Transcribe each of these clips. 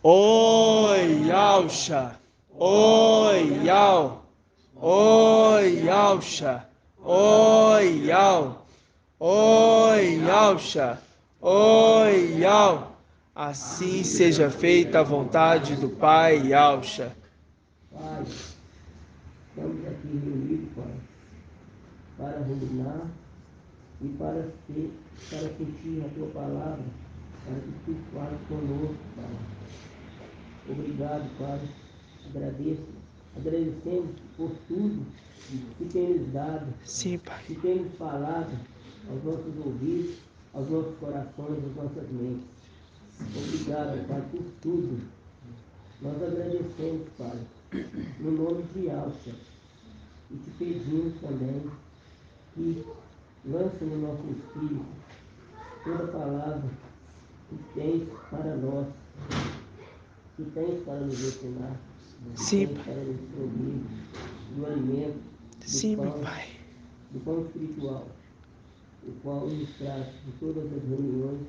Oi, Yalcha. Oi, Yal. Oi, Yalcha. Oi, Yal. Oi, Yalcha. Oi, Yal. Assim seja feita a vontade do Pai, Yalcha. Pai, estamos aqui reunidos, Pai, para ruminar e para sentir a Tua palavra, para que Tu fales conosco, Pai. Obrigado, Pai. Agradecemos por tudo que tem nos dado, Sim, Pai. que tem nos falado aos nossos ouvidos, aos nossos corações, às nossas mentes. Obrigado, Pai, por tudo. Nós agradecemos, Pai, no nome de Alça, e te pedimos também que lance no nosso espírito toda palavra que tens para nós, que tens para nos ensinar, que Sim, tens Pai. para nos instruir do alimento, Sim, meu Pai. do pão espiritual, o qual nos traz de todas as reuniões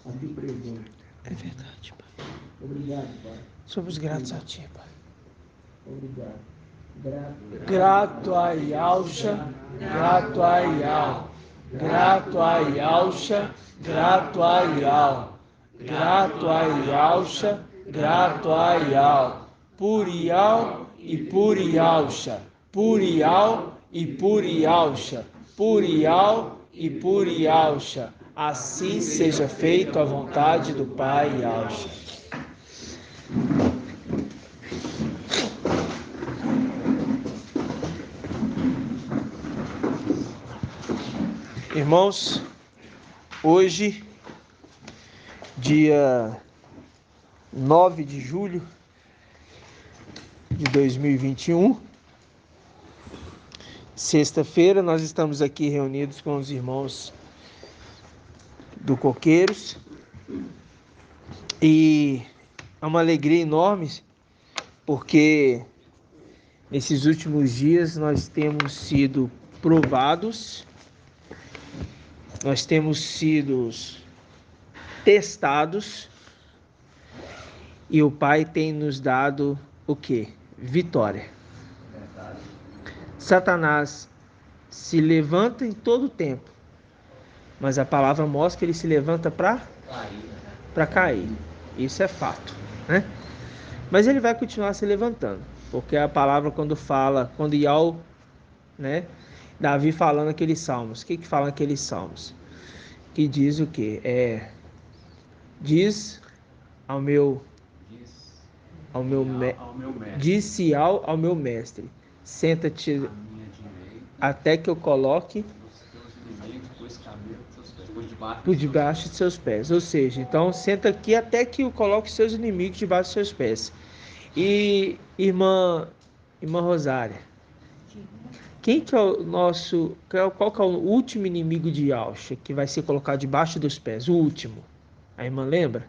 aqui presentes. É verdade, Pai. Obrigado, Pai. Somos gratos a Ti, Pai. Obrigado. Grato a Yalcha, grato a Yal. Grato a Yalcha, grato a Yal. Grato a Yalcha, grato a Yal. Por Yal e por Yalcha. Por Yal e por Yalcha. Por Yal e por Yalcha. Assim seja feito a vontade do Pai Yalcha. Irmãos, hoje, dia 9 de julho de 2021, sexta-feira, nós estamos aqui reunidos com os irmãos do Coqueiros e é uma alegria enorme porque nesses últimos dias nós temos sido provados, nós temos sido testados e o Pai tem nos dado o quê? Vitória. Satanás se levanta em todo o tempo, mas a palavra mostra que ele se levanta para cair. Isso é fato, né? Mas ele vai continuar se levantando, porque a palavra quando Ial, né, Davi falando aqueles salmos, o que fala aqueles salmos? Que diz o quê? Diz ao meu mestre. Disse ao meu mestre, senta-te até que eu coloque por debaixo de seus pés. Ou seja, então senta aqui até que eu coloque seus inimigos debaixo de seus pés. E irmã Rosária, quem que é o nosso, qual que é o último inimigo de Yalcha que vai ser colocado debaixo dos pés? O último. A irmã lembra?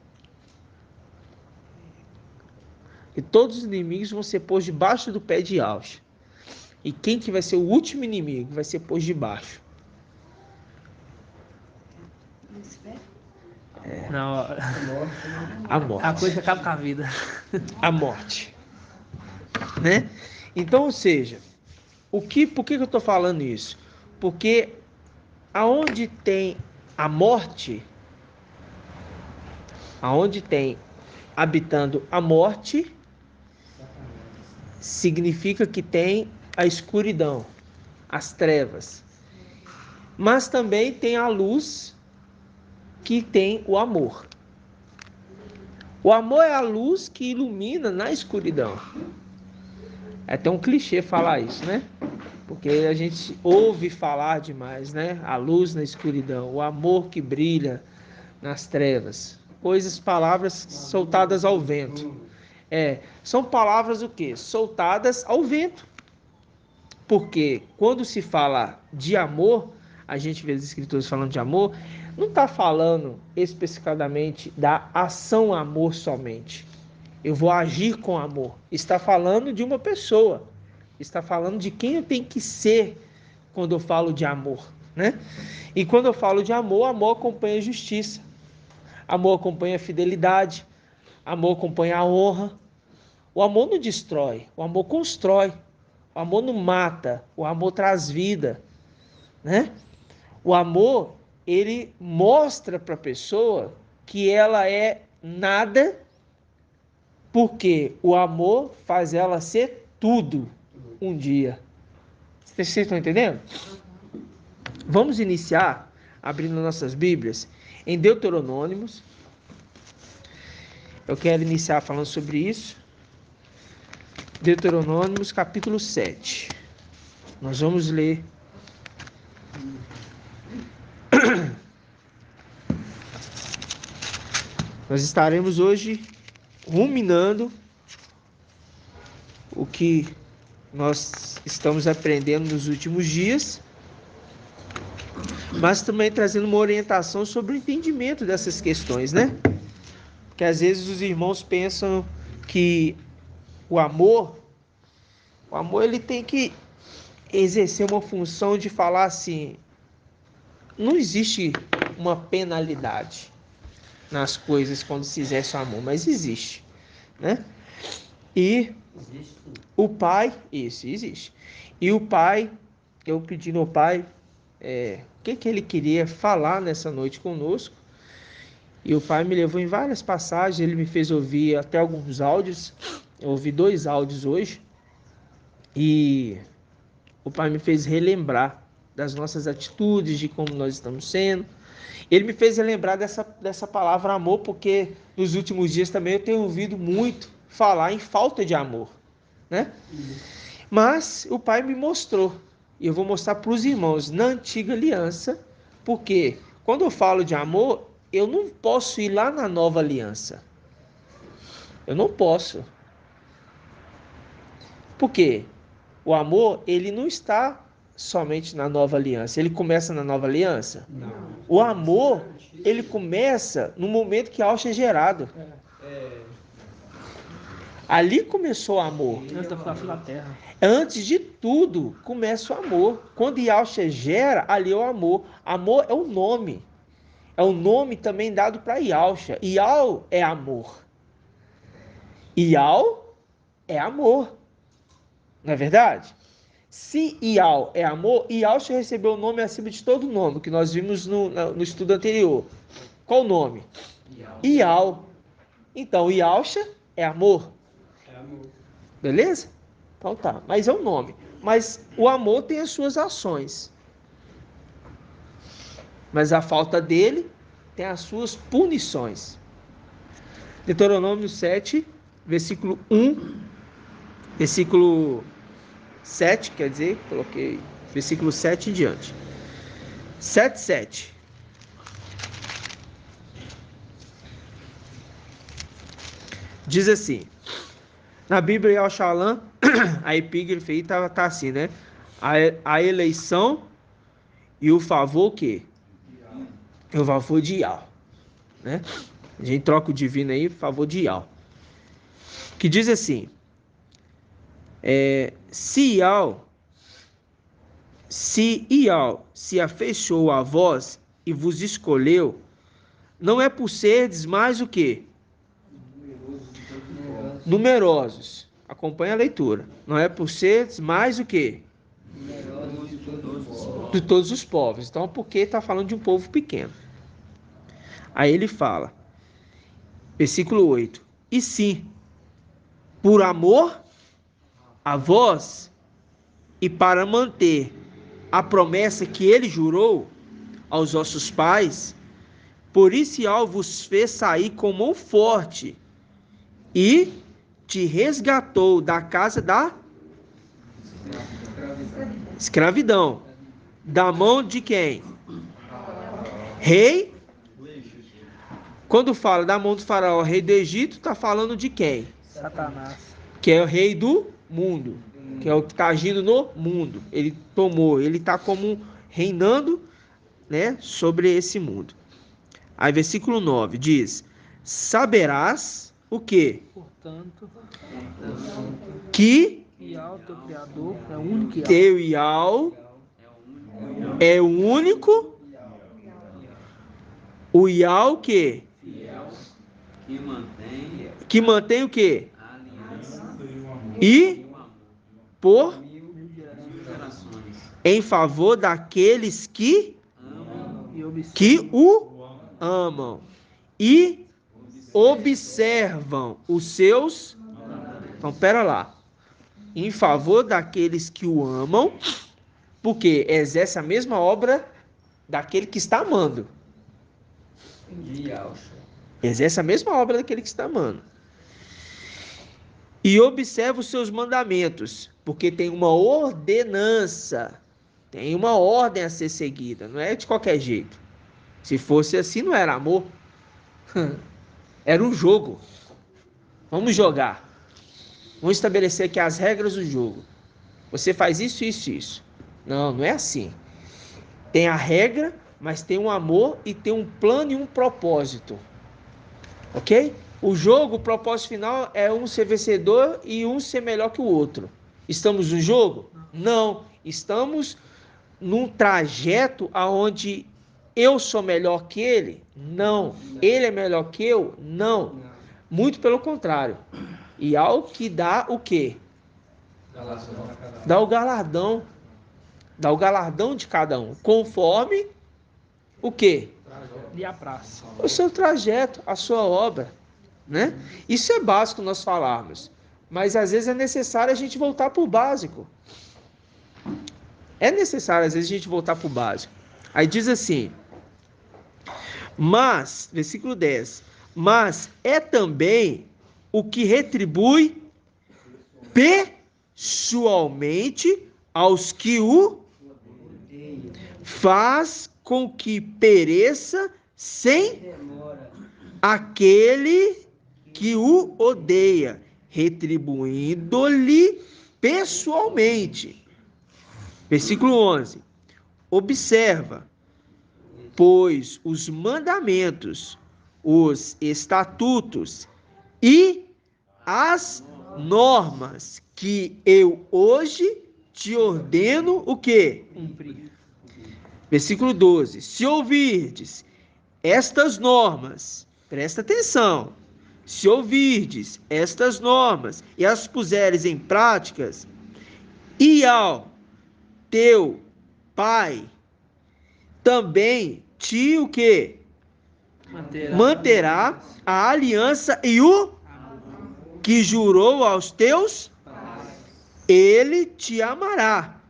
E todos os inimigos vão ser postos debaixo do pé de Yalcha. E quem que vai ser o último inimigo? Vai ser posto debaixo. Não, A morte. a coisa que acaba com a vida. A morte. Né? Então, ou seja, por que eu estou falando isso? Porque aonde tem a morte, aonde tem habitando a morte, significa que tem a escuridão, as trevas. Mas também tem a luz, que tem o amor. O amor é a luz que ilumina na escuridão. É até um clichê falar isso, né? Porque a gente ouve falar demais, né? A luz na escuridão, o amor que brilha nas trevas. Palavras soltadas ao vento. São palavras o quê? Soltadas ao vento. Porque quando se fala de amor, a gente vê os escritores falando de amor, não está falando especificadamente da ação amor somente. Eu vou agir com amor. Está falando de uma pessoa. Está falando de quem eu tenho que ser quando eu falo de amor, né? E quando eu falo de amor, amor acompanha a justiça. Amor acompanha a fidelidade. Amor acompanha a honra. O amor não destrói, o amor constrói. O amor não mata, o amor traz vida, né? O amor, ele mostra para a pessoa que ela é nada, porque o amor faz ela ser tudo um dia. Vocês estão entendendo? Vamos iniciar abrindo nossas Bíblias em Deuteronômios. Eu quero iniciar falando sobre isso. Deuteronômios capítulo 7. Nós vamos ler. Nós estaremos hoje ruminando o que nós estamos aprendendo nos últimos dias, mas também trazendo uma orientação sobre o entendimento dessas questões, né? Porque às vezes os irmãos pensam que o amor ele tem que exercer uma função de falar assim, não existe uma penalidade nas coisas quando se exerce o amor, mas existe, né? E o pai, isso existe. E o pai, eu pedi ao pai o que ele queria falar nessa noite conosco. E o pai me levou em várias passagens, ele me fez ouvir até alguns áudios. Eu ouvi 2 áudios hoje. E o pai me fez relembrar das nossas atitudes, de como nós estamos sendo. Ele me fez relembrar dessa palavra amor, porque nos últimos dias também eu tenho ouvido muito falar em falta de amor, né? Mas o pai me mostrou, e eu vou mostrar para os irmãos, na antiga aliança, porque quando eu falo de amor, eu não posso ir lá na nova aliança. Eu não posso. Por quê? O amor, ele não está somente na nova aliança. Ele começa na nova aliança? Não. O amor, ele começa no momento que Alcha é gerado. Ali começou o amor. Antes de tudo, começa o amor. Quando Yalcha gera, ali é o amor. Amor é o nome. É o nome também dado para Yalcha. Yal é amor. Yal é amor. Não é verdade? Se Yal é amor, Yalcha recebeu o nome acima de todo nome, que nós vimos no estudo anterior. Qual o nome? Yal. Então, Yalcha é amor. Beleza? Então tá, mas é o nome. Mas o amor tem as suas ações. Mas a falta dele tem as suas punições. Deuteronômio 7, versículo 1, versículo 7, quer dizer, coloquei versículo 7 em diante. 7. Diz assim, na Bíblia Yal-Shalom, a epígrafe aí tá assim, né? A eleição e o favor que? O favor de Yal, né? A gente troca o divino aí, favor de Yal. Que diz assim, se Yal se afeiçoou a vós e vos escolheu, não é por serdes mais o quê? Numerosos. Acompanha a leitura. Não é por serdes mais o quê? De todos os povos. Então, porque está falando de um povo pequeno. Aí ele fala, versículo 8. E sim, por amor a vós e para manter a promessa que ele jurou aos vossos pais, por isso Yal vos fez sair com mão forte e te resgatou da casa da escravidão. Da mão de quem? Rei. Quando fala da mão do faraó, rei do Egito, está falando de quem? Satanás. Que é o rei do mundo. Que é o que está agindo no mundo. Ele tomou, ele está como reinando, né, sobre esse mundo. Aí versículo 9 diz, saberás o quê? Portanto, Que Yal, teu Criador, é o único Yal. teu Yal é o único, o Yal que? Que mantém o quê? A aliança E por gerações. em favor daqueles que E observa que o amam e observam os seus. Então, pera lá. Em favor daqueles que o amam, porque exerce a mesma obra daquele que está amando. Exerce a mesma obra daquele que está amando. E observa os seus mandamentos, porque tem uma ordenança, tem uma ordem a ser seguida, não é de qualquer jeito. Se fosse assim, não era amor. Era um jogo. Vamos jogar. Vamos estabelecer aqui as regras do jogo. Você faz isso, isso, isso. Não, não é assim. Tem a regra, mas tem um amor e tem um plano e um propósito. Ok? O jogo, o propósito final é um ser vencedor e um ser melhor que o outro. Estamos no jogo? Não. Estamos num trajeto aonde eu sou melhor que ele? Não. Ele é melhor que eu? Não. Muito pelo contrário. E ao que dá o quê? Dá o galardão. Dá o galardão de cada um. Conforme o quê? e a praça. O seu trajeto, a sua obra. Né? Isso é básico nós falarmos. Mas às vezes é necessário a gente voltar para o básico. É necessário às vezes a gente voltar para o básico. Aí diz assim... Mas, versículo 10, mas é também o que retribui pessoalmente aos que o faz com que pereça sem aquele que o odeia, retribuindo-lhe pessoalmente. Versículo 11, observa, pois os mandamentos, os estatutos e as normas que eu hoje te ordeno o quê? Cumprir. Versículo 12. Se ouvirdes estas normas, presta atenção, se ouvirdes estas normas e as puseres em práticas, e ao teu pai também te o quê? Manterá a aliança e o que jurou aos teus, ele te amará,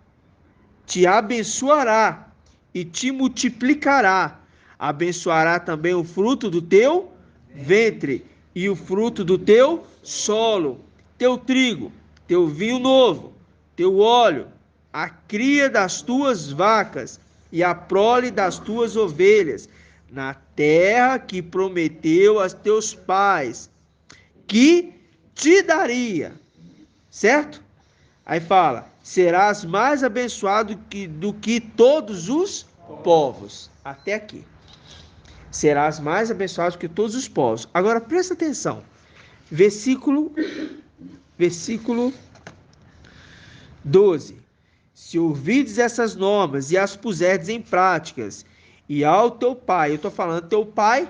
te abençoará e te multiplicará. Abençoará também o fruto do teu ventre e o fruto do teu solo, teu trigo, teu vinho novo, teu óleo, a cria das tuas vacas e a prole das tuas ovelhas, na terra que prometeu aos teus pais, que te daria, certo? Aí fala, serás mais abençoado do que todos os povos. Até aqui. Serás mais abençoado que todos os povos. Agora presta atenção. Versículo 12. Se ouvides essas normas e as puserdes em práticas, e ao teu pai, eu estou falando teu pai,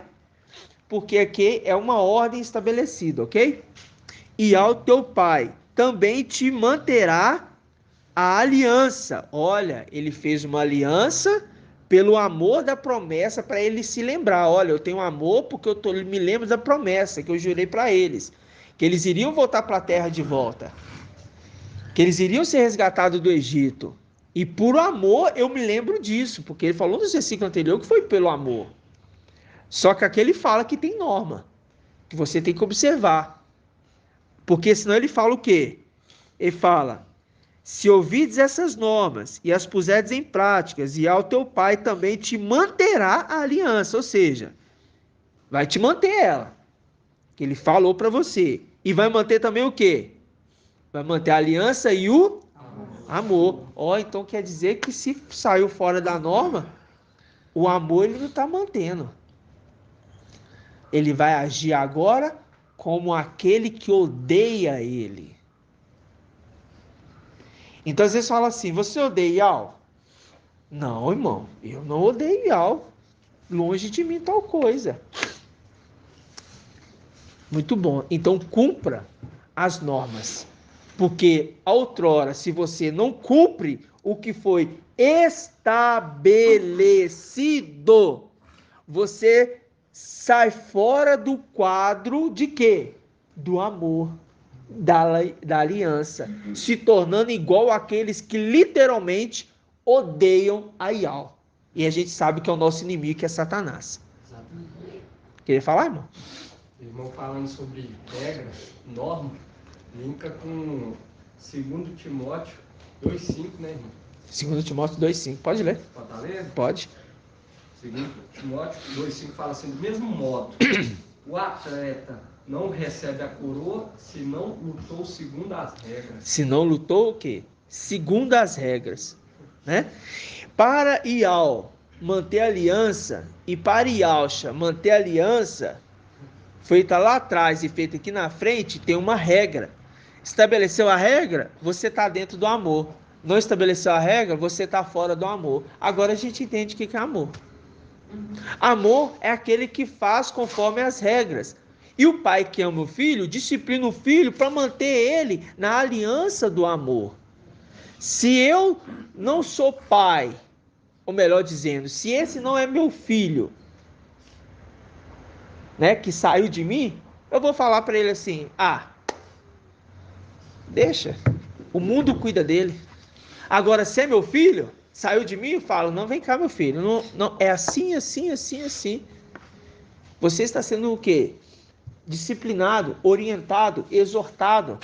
porque aqui é uma ordem estabelecida, ok? E ao teu pai também te manterá a aliança. Olha, ele fez uma aliança pelo amor da promessa, para ele se lembrar. Olha, eu tenho amor porque me lembro da promessa que eu jurei para eles, que eles iriam voltar para a terra de volta, que eles iriam ser resgatados do Egito. E por amor eu me lembro disso, porque ele falou no versículo anterior que foi pelo amor. Só que aqui ele fala que tem norma, que você tem que observar. Porque senão ele fala o quê? Ele fala, se ouvides essas normas e as puserdes em práticas, e ao teu pai também te manterá a aliança, ou seja, vai te manter ela, que ele falou para você. E vai manter também o quê? Vai manter a aliança e o amor. Então quer dizer que se saiu fora da norma, o amor ele não está mantendo. Ele vai agir agora como aquele que odeia ele. Então às vezes fala assim, você odeia Ial? Não, irmão, eu não odeio Ial. Longe de mim tal coisa. Muito bom. Então cumpra as normas. Porque outrora, se você não cumpre o que foi estabelecido, você sai fora do quadro de quê? Do amor, da aliança, se tornando igual àqueles que literalmente odeiam a Ial. E a gente sabe que é o nosso inimigo, que é Satanás. Exatamente. Queria falar, irmão? Irmão, falando sobre regra, norma, linka com 2 Timóteo 2,5, né, irmão? 2 Timóteo 2,5. Pode ler? Pode estar lendo? Pode. 2 Timóteo 2,5 fala assim: do mesmo modo, o atleta não recebe a coroa se não lutou segundo as regras. Se não lutou, o quê? Segundo as regras, né? Para Ial manter a aliança e para Ialcha manter a aliança feita lá atrás e feita aqui na frente, tem uma regra. Estabeleceu a regra, você está dentro do amor. Não estabeleceu a regra, você está fora do amor. Agora a gente entende o que é amor. Amor é aquele que faz conforme as regras. E o pai que ama o filho, disciplina o filho para manter ele na aliança do amor. Se eu não sou pai, ou melhor dizendo, se esse não é meu filho, né, que saiu de mim, eu vou falar para ele assim: deixa, o mundo cuida dele. Agora, se é meu filho, saiu de mim, eu falo: não, vem cá, meu filho, não, é assim, assim, assim, assim. Você está sendo o quê? Disciplinado, orientado, exortado.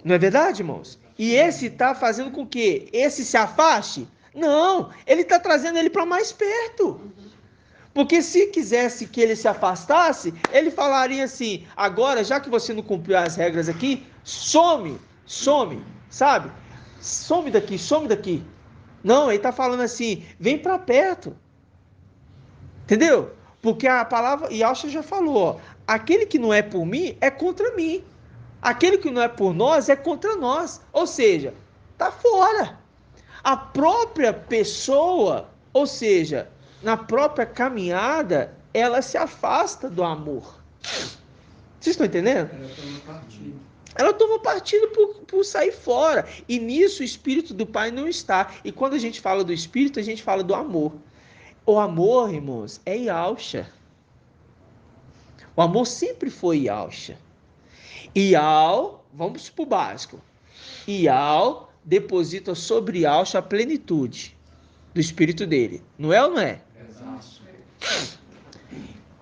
Não é verdade, irmãos? E esse está fazendo com que esse se afaste? Não, ele está trazendo ele para mais perto. Porque se quisesse que ele se afastasse, ele falaria assim: agora, já que você não cumpriu as regras aqui, some, sabe? Some daqui, some daqui. Não, ele está falando assim: vem para perto. Entendeu? Porque a palavra, e Yalcha já falou, ó, aquele que não é por mim é contra mim. Aquele que não é por nós é contra nós. Ou seja, está fora. A própria pessoa, ou seja, na própria caminhada, ela se afasta do amor. Vocês estão entendendo? Ela toma partido por sair fora. E nisso o Espírito do Pai não está. E quando a gente fala do Espírito, a gente fala do amor. O amor, irmãos, é Yalcha. O amor sempre foi Yalcha. Ial, vamos para o básico. Ial deposita sobre Yalcha a plenitude do Espírito dele. Não é ou não é? Exato.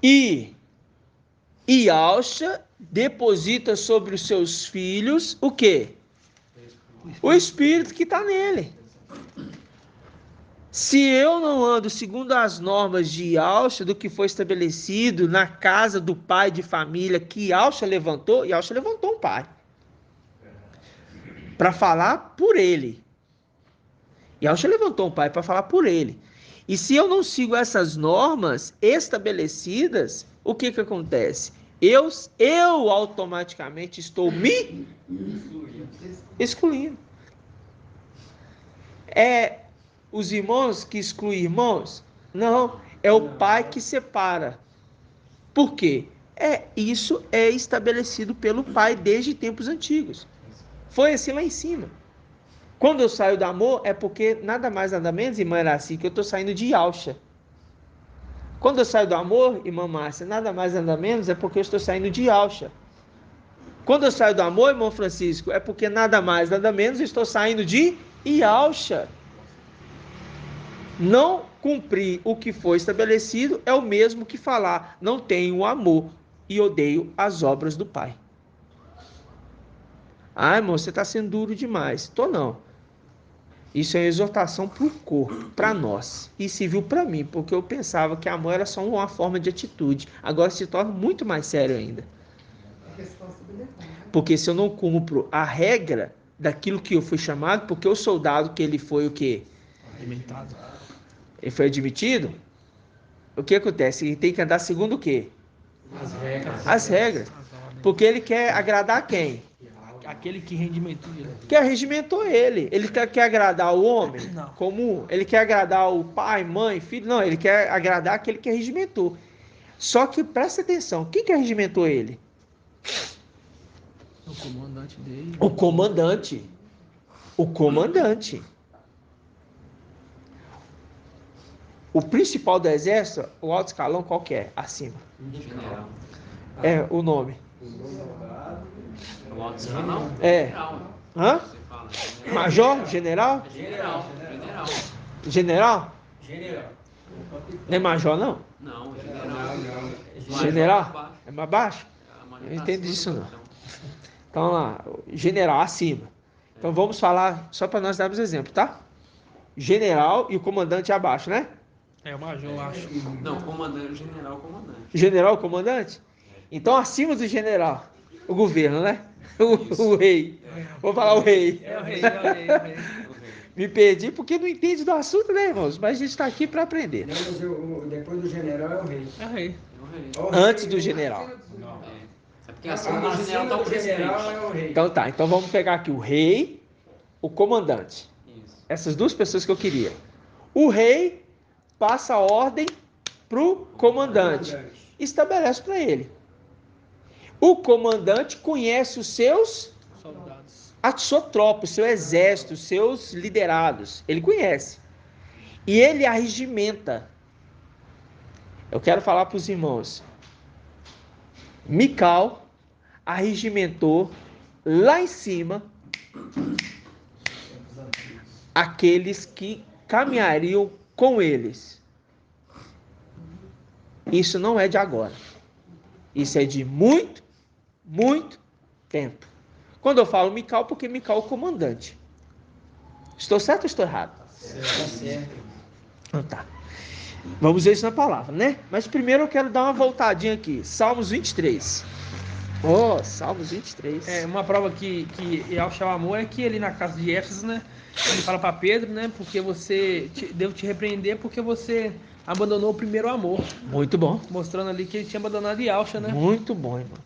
E Yalcha deposita sobre os seus filhos o quê? O Espírito que está nele. Se eu não ando segundo as normas de Yalcha, do que foi estabelecido na casa do pai de família que Yalcha levantou um pai para falar por ele. Yalcha levantou um pai para falar por ele. E se eu não sigo essas normas estabelecidas, o que acontece? Eu automaticamente estou me excluindo. É os irmãos que excluem irmãos? Não, é o pai que separa. Por quê? Isso é estabelecido pelo pai desde tempos antigos. Foi assim lá em cima. Quando eu saio do amor, é porque nada mais, nada menos, irmã Iraci, que eu estou saindo de Yalcha. Quando eu saio do amor, irmã Márcia, nada mais, nada menos, é porque eu estou saindo de Yalcha. Quando eu saio do amor, irmão Francisco, é porque nada mais, nada menos, eu estou saindo de Yalcha. Não cumprir o que foi estabelecido é o mesmo que falar: não tenho amor e odeio as obras do Pai. Irmão, você está sendo duro demais. Estou não. Isso é uma exortação para o corpo, para nós. E serviu para mim, porque eu pensava que amor era só uma forma de atitude. Agora se torna muito mais sério ainda. Porque se eu não cumpro a regra daquilo que eu fui chamado, porque o soldado que ele foi o quê? Alimentado. Ele foi admitido, o que acontece? Ele tem que andar segundo o quê? As regras. Porque ele quer agradar quem? Aquele que rendimentou ele. Que regimentou ele. Ele quer agradar o homem Não. comum? Ele quer agradar o pai, mãe, filho? Não, ele quer agradar aquele que regimentou. Só que presta atenção, quem que regimentou ele? O comandante dele. O comandante. O comandante. O principal do exército, o alto escalão, qual que é? Acima. General. É o nome. O alto escalão? É. General. Hã? Você fala. Major? General? General. General. General? General. Não é major, não? Não, general. General? É mais baixo? Eu Eu entendo disso, não. Então lá, general acima. Então vamos falar, só para nós darmos exemplo, tá? General e o comandante abaixo, né? É o major, eu acho. Não, comandante, general, comandante. General, comandante? Então acima do general, o governo, né? O rei. Vou falar o rei. É o rei, é o rei, é o rei. Me perdi porque não entende do assunto, né, irmãos? Mas a gente está aqui para aprender. Não, mas depois do general é o rei. É o rei. É o rei. É o rei. Antes do general. É porque acima do general tá o general presidente. é o rei. Então tá, então vamos pegar aqui o rei, o comandante. Isso. Essas duas pessoas que eu queria. O rei passa a ordem pro comandante. Estabelece para ele. O comandante conhece os seus, Soldados. a sua tropa, o seu exército, os seus liderados. Ele conhece. E ele arregimenta. Eu quero falar para os irmãos. Mical arregimentou lá em cima aqueles que caminhariam com eles. Isso não é de agora. Isso é de muito, muito tempo. Quando eu falo Mical, porque Mical é o comandante. Estou certo ou estou errado? Certo. Então tá. Vamos ver isso na palavra, né? Mas primeiro eu quero dar uma voltadinha aqui. Salmos 23. Oh, Salmos 23. É, uma prova que Yahshua amor é que ele na casa de Éfeso, né? Ele fala para Pedro, né? Porque devo te repreender porque você abandonou o primeiro amor. Muito bom. Mostrando ali que ele tinha abandonado Yahshua, né? Muito bom, irmão.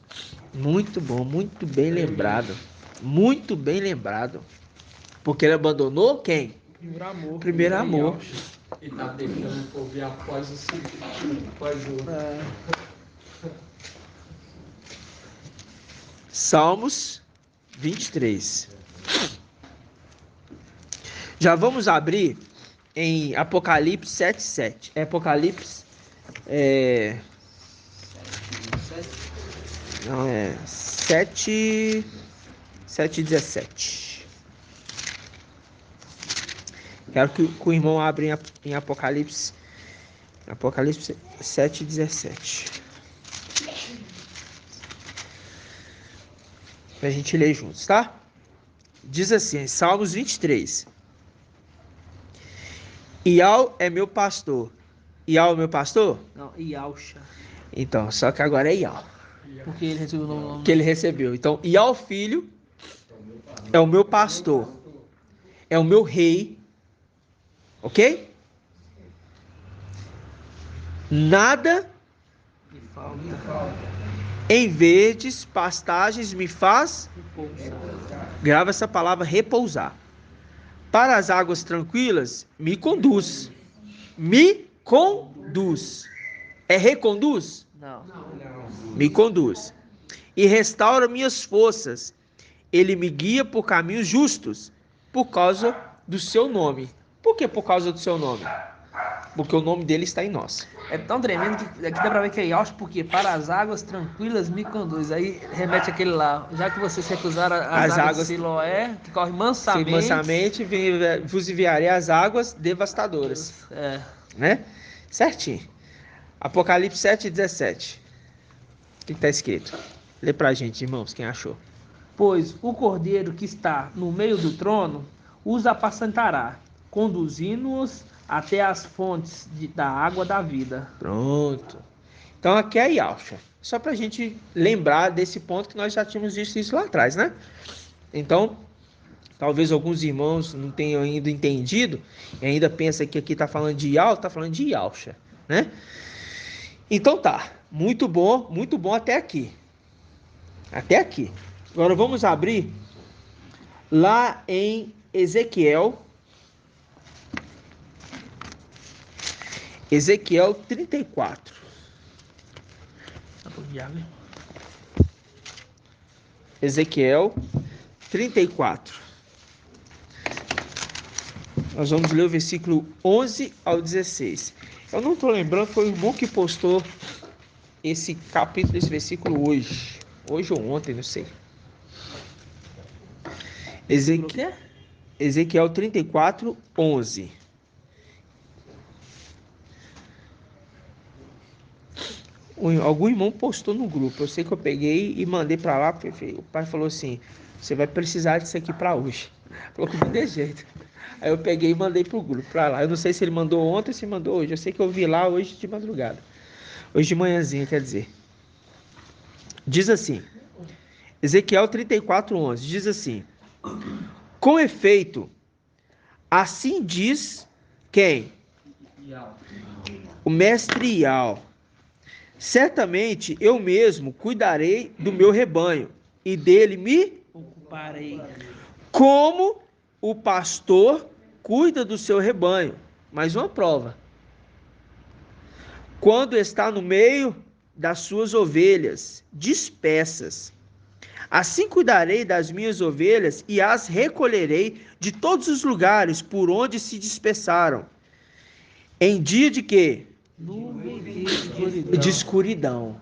Muito bom, muito bem lembrado. Muito bem lembrado. Porque ele abandonou quem? Primeiro amor. Primeiro amor. E tá deixando o povo ir após o seguinte, após o... Salmos 23. Já vamos abrir em Apocalipse 7:7. É Apocalipse. Não, é 7:17. Quero que o irmão abra em Apocalipse 7:17. Pra gente ler juntos, tá? Diz assim, Salmos 23. Ial é meu pastor. Ial é meu pastor? Não, Yahshua. Então, só que agora é Ial. Porque ele recebeu o nome. Que ele recebeu. Então, Ial filho é o meu pastor. É o meu rei. Ok? Nada Me falta em verdes pastagens me faz. repouso. Grava essa palavra repousar. Para as águas tranquilas me conduz. Me conduz. É reconduz? Não. Me conduz. E restaura minhas forças. Ele me guia por caminhos justos, por causa do seu nome. Por que por causa do seu nome? Porque o nome dele está em nós. É tão tremendo que aqui dá pra ver que é Yahshua, porque para as águas tranquilas me conduz. Aí remete aquele lá. Já que vocês recusaram as águas de Siloé, que corre mansamente. Mansamente vos enviarei as águas devastadoras. É. Né? Certinho. Apocalipse 7:17. O que está escrito? Lê pra gente, irmãos, quem achou. Pois o cordeiro que está no meio do trono os apacentará, conduzindo-os até as fontes da água da vida. Pronto. Então aqui é Yahshua. Só pra gente lembrar desse ponto que nós já tínhamos visto isso lá atrás, né? Então, talvez alguns irmãos não tenham ainda entendido e ainda pensam que aqui está falando de Yahweh, está falando de Yahshua, né? Então tá, muito bom até aqui. Até aqui. Agora vamos abrir lá em Ezequiel 34. Tá um pouco de água, hein? Ezequiel 34. Nós vamos ler o versículo 11 ao 16. Eu não estou lembrando, foi o irmão que postou esse capítulo, esse versículo hoje. Hoje ou ontem, não sei. Ezequiel 34, 11. Algum irmão postou no grupo. Eu sei que eu peguei e mandei para lá. O pai falou assim: você vai precisar disso aqui para hoje. Falou que não tem jeito. Aí eu peguei e mandei pro grupo para lá. Eu não sei se ele mandou ontem ou se mandou hoje. Eu sei que eu vi lá hoje de madrugada. Hoje de manhãzinha, quer dizer. Diz assim. Ezequiel 34, 11. Diz assim: com efeito, assim diz quem? O mestre Ial. Certamente eu mesmo cuidarei do meu rebanho e dele me Ocuparei. como o pastor cuida do seu rebanho. Mais uma prova. Quando está no meio das suas ovelhas dispersas, assim cuidarei das minhas ovelhas e as recolherei de todos os lugares por onde se dispersaram. Em dia de quê? Nuvem e escuridão. De escuridão.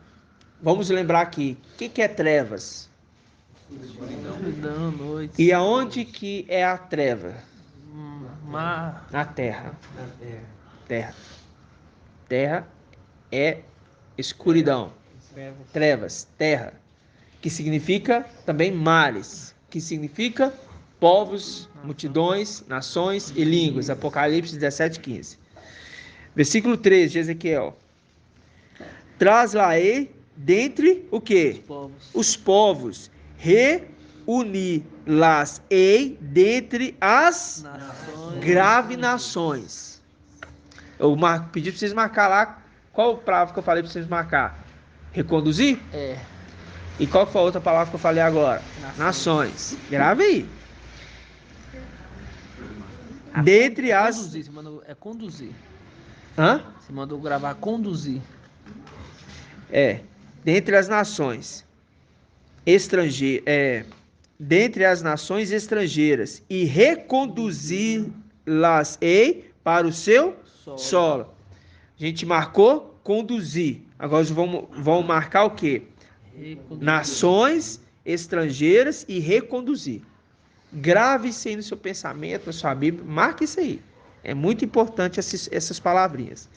Vamos lembrar aqui, o que é trevas? Escuridão, noite. E aonde que é a treva? Mar. Na terra. Terra. Terra é escuridão. Trevas, terra. Que significa também mares. Que significa povos, multidões, nações e línguas. Apocalipse 17, 15. Versículo 13 de Ezequiel. Traz-la-ei dentre o quê? Os povos. Reuni-las-ei dentre as grave nações. Eu pedi para vocês marcar lá. Qual o palavra que eu falei para vocês marcar? Reconduzir? É. E qual foi a outra palavra que eu falei agora? Nações. Grave aí. Dentre as... Conduzir, você mandou, é conduzir. Hã? Você mandou gravar conduzir. Dentre as nações estrangeiras, dentre as nações estrangeiras, e reconduzi-las-ei para o seu solo. A gente marcou conduzir. Agora vamos marcar o quê? Nações estrangeiras e reconduzir. Grave isso aí no seu pensamento, na sua Bíblia. Marque isso aí. É muito importante essas palavrinhas.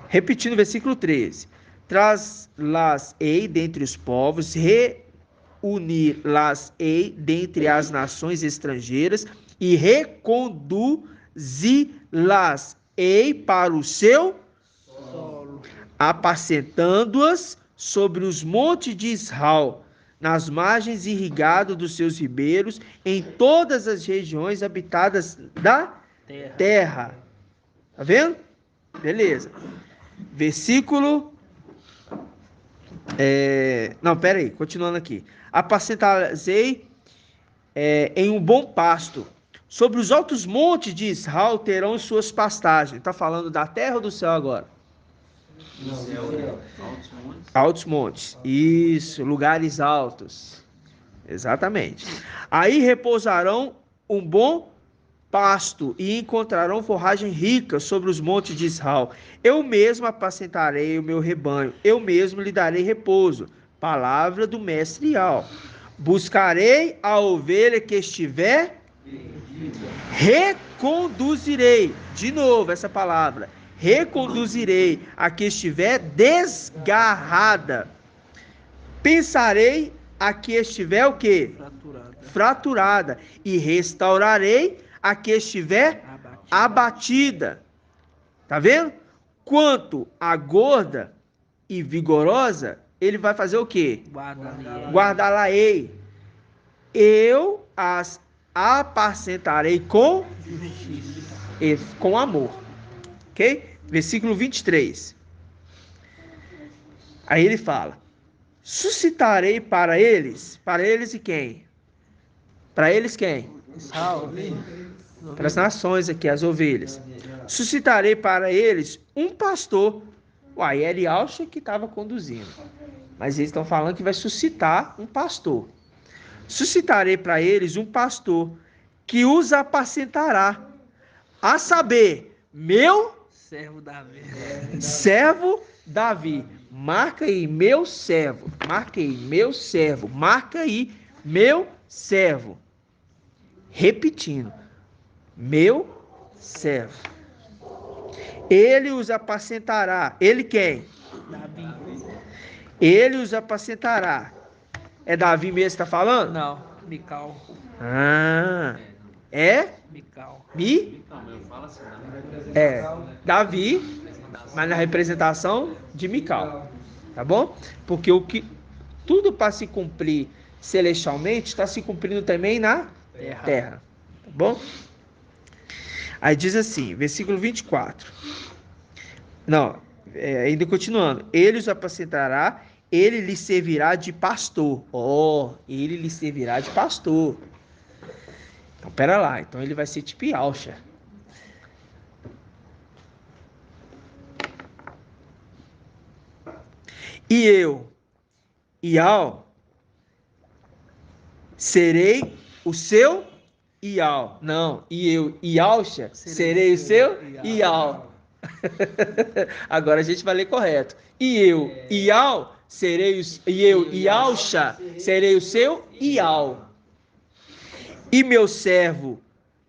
Repetindo o versículo 13. Traz-las-ei dentre os povos, reuni-las-ei dentre as nações estrangeiras e reconduzi-las-ei para o seu solo, apacentando-as sobre os montes de Israel, nas margens irrigadas dos seus ribeiros, em todas as regiões habitadas da terra. Tá vendo? Beleza. Versículo... Não, pera aí, continuando aqui. Apacentá-las-ei em um bom pasto. Sobre os altos montes de Israel terão suas pastagens. Está falando da terra ou do céu agora? Do céu, né? Altos montes. Altos montes. Isso, lugares altos. Exatamente. Aí repousarão um bom pasto e encontrarão forragem rica sobre os montes de Israel. Eu mesmo apacentarei o meu rebanho. Eu mesmo lhe darei repouso. Palavra do mestre Ial. Buscarei a ovelha que estiver... Reconduzirei. De novo essa palavra. Reconduzirei a que estiver desgarrada. Pensarei a que estiver o quê? Fraturada. E restaurarei a que estiver abatida. Tá vendo? Quanto a gorda e vigorosa, ele vai fazer o quê? Guardá-la-ei. Eu as apacentarei com amor. Ok? Versículo 23. Aí ele fala: suscitarei para eles e quem? Para eles quem? Para as nações aqui, as ovelhas. Suscitarei para eles um pastor. Uai, Eliausha que estava conduzindo. Mas eles estão falando que vai suscitar um pastor. suscitarei para eles um pastor que os apacentará, a saber, meu Servo Davi. servo Davi. Marca aí, meu servo. Marca aí, meu servo. Marca aí, meu servo. Repetindo, meu servo. Ele os apacentará. Ele quem? Davi. Ele os apacentará. É Davi mesmo que está falando? Não, Mical. Ah, é? Mical. Não, eu falo assim, né? É Davi, mas na representação de Mical. Tá bom? Porque o que tudo para se cumprir celestialmente está se cumprindo também na terra. Tá bom? Aí diz assim, versículo 24. Não, ainda continuando. Ele os apacentará, ele lhes servirá de pastor. Ele lhes servirá de pastor. Então, pera lá. Então, ele vai ser tipo Yalcha. E eu, Ial, serei o seu Ial. Não, e eu, Ialcha, serei o seu Ial. Agora a gente vai ler correto. E eu, Ial, Ialcha, serei o seu Ial. E meu servo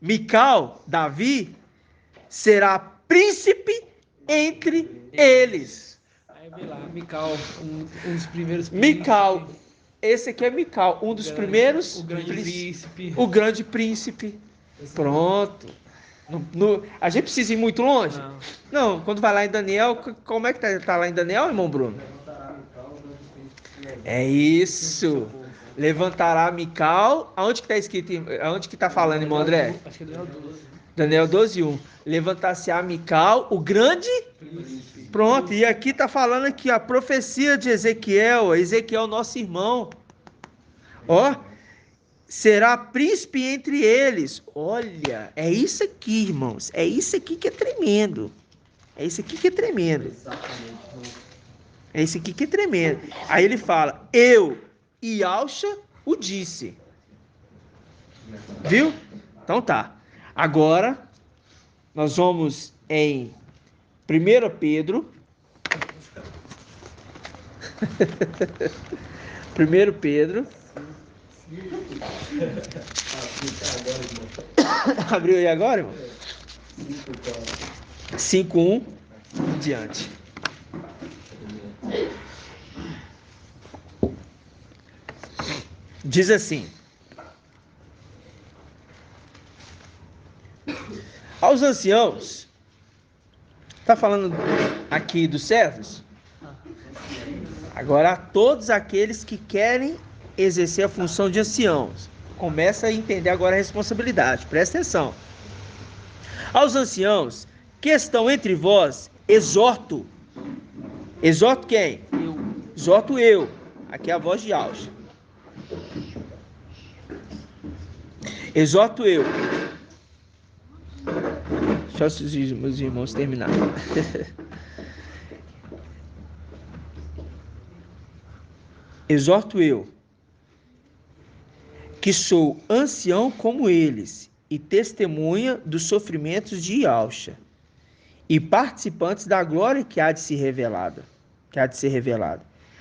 Mical, Davi, será príncipe entre eles. Aí vem lá, Mical, um dos primeiros Mical, esse aqui é Mical, um dos primeiros. O grande príncipe. O grande príncipe. Pronto. A gente precisa ir muito longe? Não, quando vai lá em Daniel, como é que tá lá em Daniel, irmão Bruno? É isso. Levantará Mical. Aonde que tá escrito? Aonde que tá falando, irmão André? Acho que é Daniel 12. Daniel 12:1. Levantar-se-á Mical, o grande. Pronto, e aqui tá falando aqui a profecia de Ezequiel. Ezequiel, nosso irmão. Ó, será príncipe entre eles. Olha, é isso aqui, irmãos. É isso aqui que é tremendo. É isso aqui que é tremendo. É isso aqui que é tremendo. Aí ele fala, eu, Yalcha, o disse. Viu? Então tá. Agora, nós vamos em 1 Pedro. 1 Pedro. Abriu aí agora, irmão? 5:1 em diante. Diz assim: aos anciãos, está falando aqui dos servos? Agora, a todos aqueles que querem exercer a função de anciãos. Começa a entender agora a responsabilidade, presta atenção. Aos anciãos que estão entre vós, exorto. Exorto quem? Eu. Exorto eu. Aqui é a voz de Yalcha. Exorto eu. Deixa os meus irmãos terminarem. Exorto eu, que sou ancião como eles, e testemunha dos sofrimentos de Yalcha, e participantes da glória que há de ser revelada.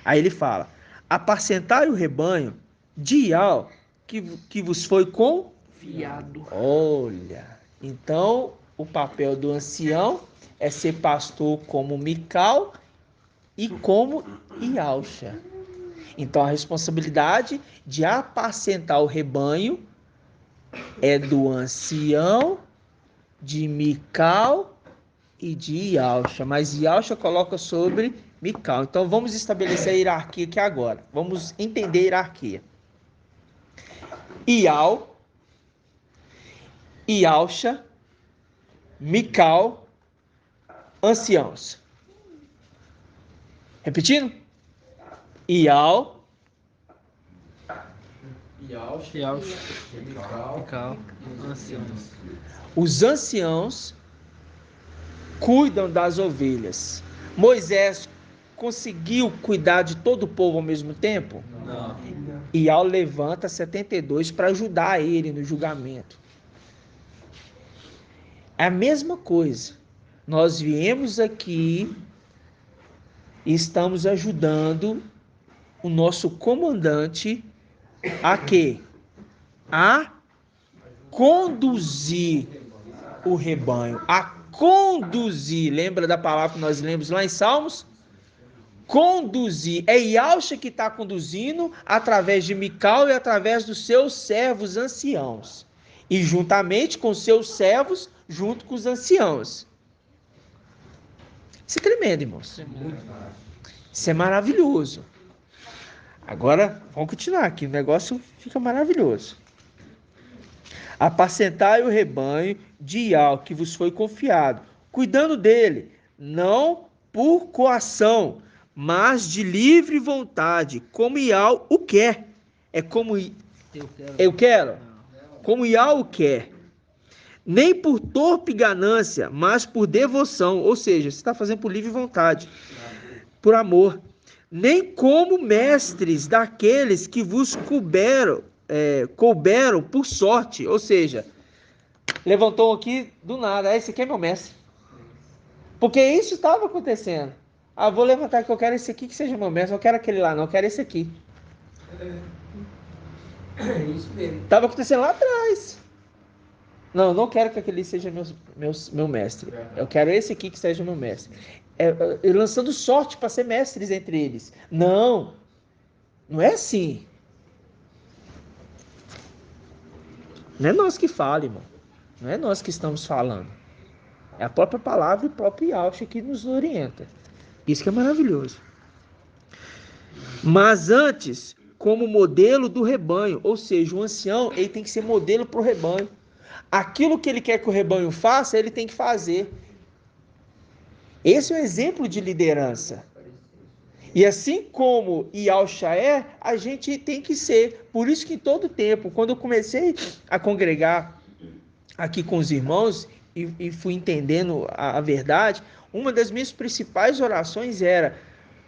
Aí ele fala: apacentai o rebanho de Ial, que vos foi Fiado. Olha, então o papel do ancião é ser pastor como Mical e como Yalcha. Então a responsabilidade de apacentar o rebanho é do ancião, de Mical e de Yalcha. Mas Yalcha coloca sobre Mical. Então vamos estabelecer a hierarquia aqui agora. Vamos entender a hierarquia. Ial, Yalcha, Mical, anciãos. Repetindo? Ial, Yalcha. Mical. Anciãos. os anciãos cuidam das ovelhas. Moisés conseguiu cuidar de todo o povo ao mesmo tempo? Não. Ial levanta 72 para ajudar ele no julgamento. É a mesma coisa. Nós viemos aqui e estamos ajudando o nosso comandante a quê? A conduzir o rebanho. A conduzir. Lembra da palavra que nós lemos lá em Salmos? Conduzir. É Yahshua que está conduzindo através de Mical e através dos seus servos anciãos. E juntamente com seus servos, junto com os anciãos. Isso é tremendo, irmãos. Isso é maravilhoso. Agora, vamos continuar aqui. O negócio fica maravilhoso. Apacentai o rebanho de Ial que vos foi confiado, cuidando dele, não por coação, mas de livre vontade, como Ial o quer. É como eu quero. Como Ial o quer. Nem por torpe ganância, mas por devoção. Ou seja, você está fazendo por livre vontade, por amor. Nem como mestres daqueles que vos couberam por sorte. Ou seja, levantou aqui do nada. Esse aqui é meu mestre. Porque isso estava acontecendo. Vou levantar que eu quero esse aqui que seja meu mestre. Eu quero aquele lá, não. Eu quero esse aqui. Isso mesmo. Estava acontecendo lá atrás. Não quero que aquele seja meu mestre. Eu quero esse aqui que seja meu mestre. Lançando sorte para ser mestres entre eles. Não é assim. Não é nós que falamos, irmão. Não é nós que estamos falando. É a própria palavra e o próprio Yahshua que nos orienta. Isso que é maravilhoso. Mas antes, como modelo do rebanho. Ou seja, o ancião ele tem que ser modelo para o rebanho. Aquilo que ele quer que o rebanho faça, ele tem que fazer. Esse é um exemplo de liderança. E assim como Yahshua é, a gente tem que ser. Por isso que em todo tempo, quando eu comecei a congregar aqui com os irmãos e fui entendendo a verdade, uma das minhas principais orações era: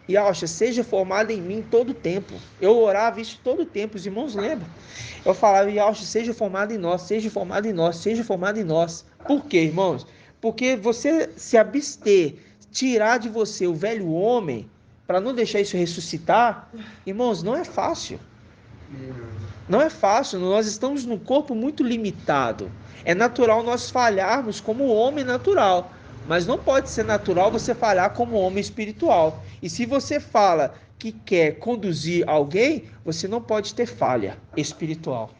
Yahshua, seja formado em mim todo tempo. Eu orava isso todo tempo, os irmãos lembram? Eu falava: Yahshua, seja formado em nós, seja formado em nós, seja formado em nós. Por quê, irmãos? Porque você se abster, tirar de você o velho homem, para não deixar isso ressuscitar, irmãos, não é fácil. Não é fácil, nós estamos num corpo muito limitado. É natural nós falharmos como homem natural, mas não pode ser natural você falhar como homem espiritual. E se você fala que quer conduzir alguém, você não pode ter falha espiritual.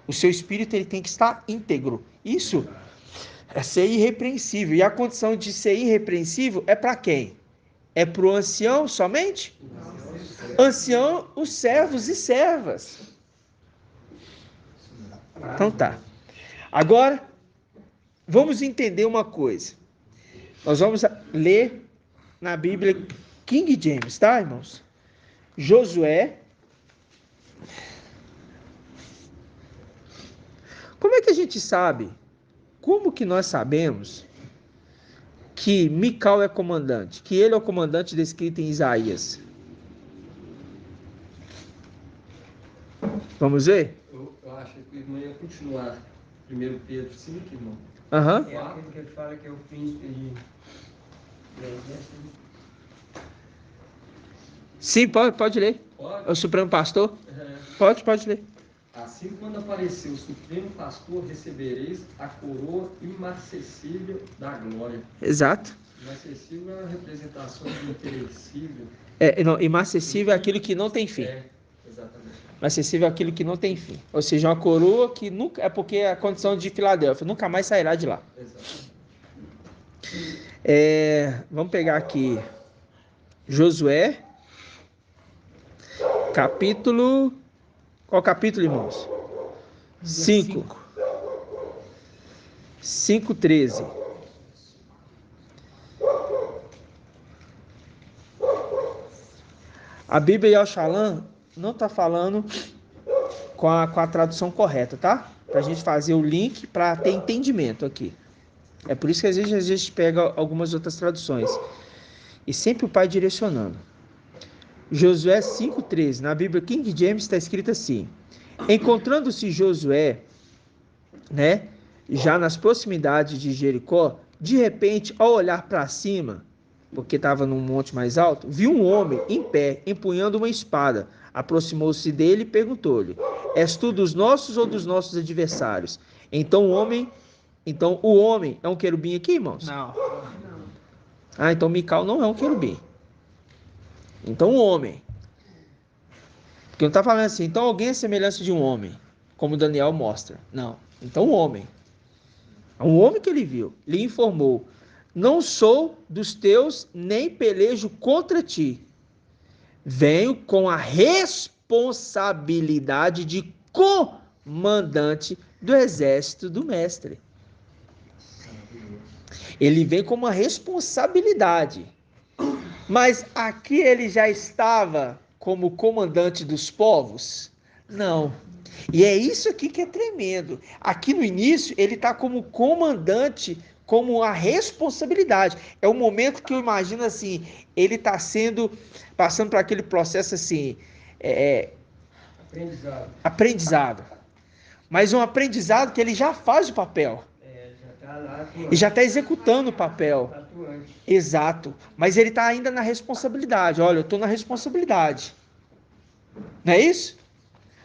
O seu espírito ele tem que estar íntegro. Isso é ser irrepreensível. E a condição de ser irrepreensível é para quem? É para o ancião somente? Ancião, os servos e servas. Então tá. Agora, vamos entender uma coisa. Nós vamos ler na Bíblia King James, tá, irmãos? Josué. Como é que a gente sabe? Como que nós sabemos que Mical é comandante? Que ele é o comandante descrito em Isaías? Vamos ver? Eu acho que o irmão ia continuar. 1 Pedro 5, irmão. Aham. É aquele que ele fala que é o príncipe de... Sim, pode ler. Pode? É o Supremo Pastor? É. Pode ler. Assim, quando aparecer o Supremo Pastor, recebereis a coroa imarcessível da glória. Exato. Imarcessível é a representação do imperecível. Imarcessível é aquilo que não tem fim. Exatamente. Imarcessível é aquilo que não tem fim. Ou seja, uma coroa que nunca... É porque é a condição de Filadélfia. Nunca mais sairá de lá. Exatamente. Vamos pegar aqui Josué, capítulo... Qual capítulo, irmãos? 5. 5:13. A Bíblia Yoshalan não está falando com a tradução correta, tá? Para a gente fazer o link para ter entendimento aqui. É por isso que às vezes a gente pega algumas outras traduções. E sempre o pai direcionando. Josué 5,13. Na Bíblia King James está escrito assim: encontrando-se Josué, né, já nas proximidades de Jericó, de repente, ao olhar para cima, porque estava num monte mais alto, viu um homem em pé, empunhando uma espada. Aproximou-se dele e perguntou-lhe: és tu dos nossos ou dos nossos adversários? Então o homem é um querubim aqui, irmãos? Não. Ah, então Mical não é um querubim. Então o homem. Porque não está falando assim, então alguém é semelhança de um homem, como Daniel mostra. Não. Então o homem. É um homem que ele viu. Lhe informou: não sou dos teus, nem pelejo contra ti. Venho com a responsabilidade de comandante do exército do mestre. Ele vem com uma responsabilidade. Mas aqui ele já estava como comandante dos povos? Não. E é isso aqui que é tremendo. Aqui no início ele está como comandante, como a responsabilidade. É o momento que eu imagino assim, ele está passando por aquele processo assim, aprendizado. Mas um aprendizado que ele já faz o papel. E já está executando o papel. Exato. Mas ele está ainda na responsabilidade. Olha, eu estou na responsabilidade. Não é isso?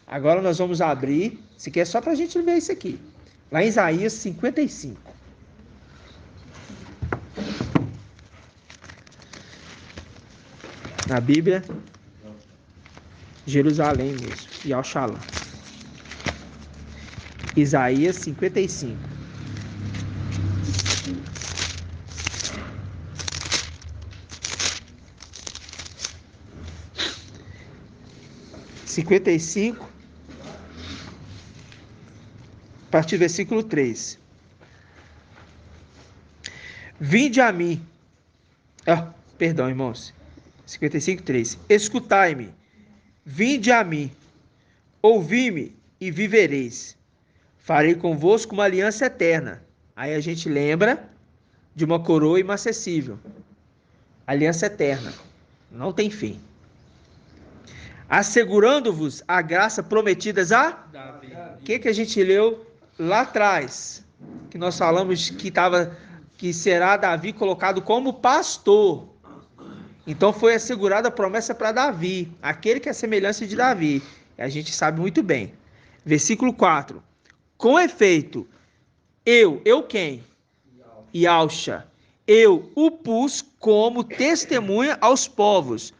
Agora nós vamos abrir. Isso aqui é só para a gente ver isso aqui. Lá em Isaías 55. Na Bíblia, Jerusalém mesmo. E Al-Shalom. Isaías 55. A partir do versículo 3. Vinde a mim. Perdão, irmãos. 55, 3. Escutai-me. Vinde a mim. Ouvi-me e vivereis. Farei convosco uma aliança eterna. Aí a gente lembra de uma coroa inacessível. Aliança eterna. Não tem fim. Assegurando-vos a graça prometida a Davi. O que a gente leu lá atrás? Que nós falamos que será Davi colocado como pastor. Então foi assegurada a promessa para Davi, aquele que é a semelhança de Davi. E a gente sabe muito bem. Versículo 4. Com efeito, eu quem? Yalcha. Eu o pus como testemunha aos povos,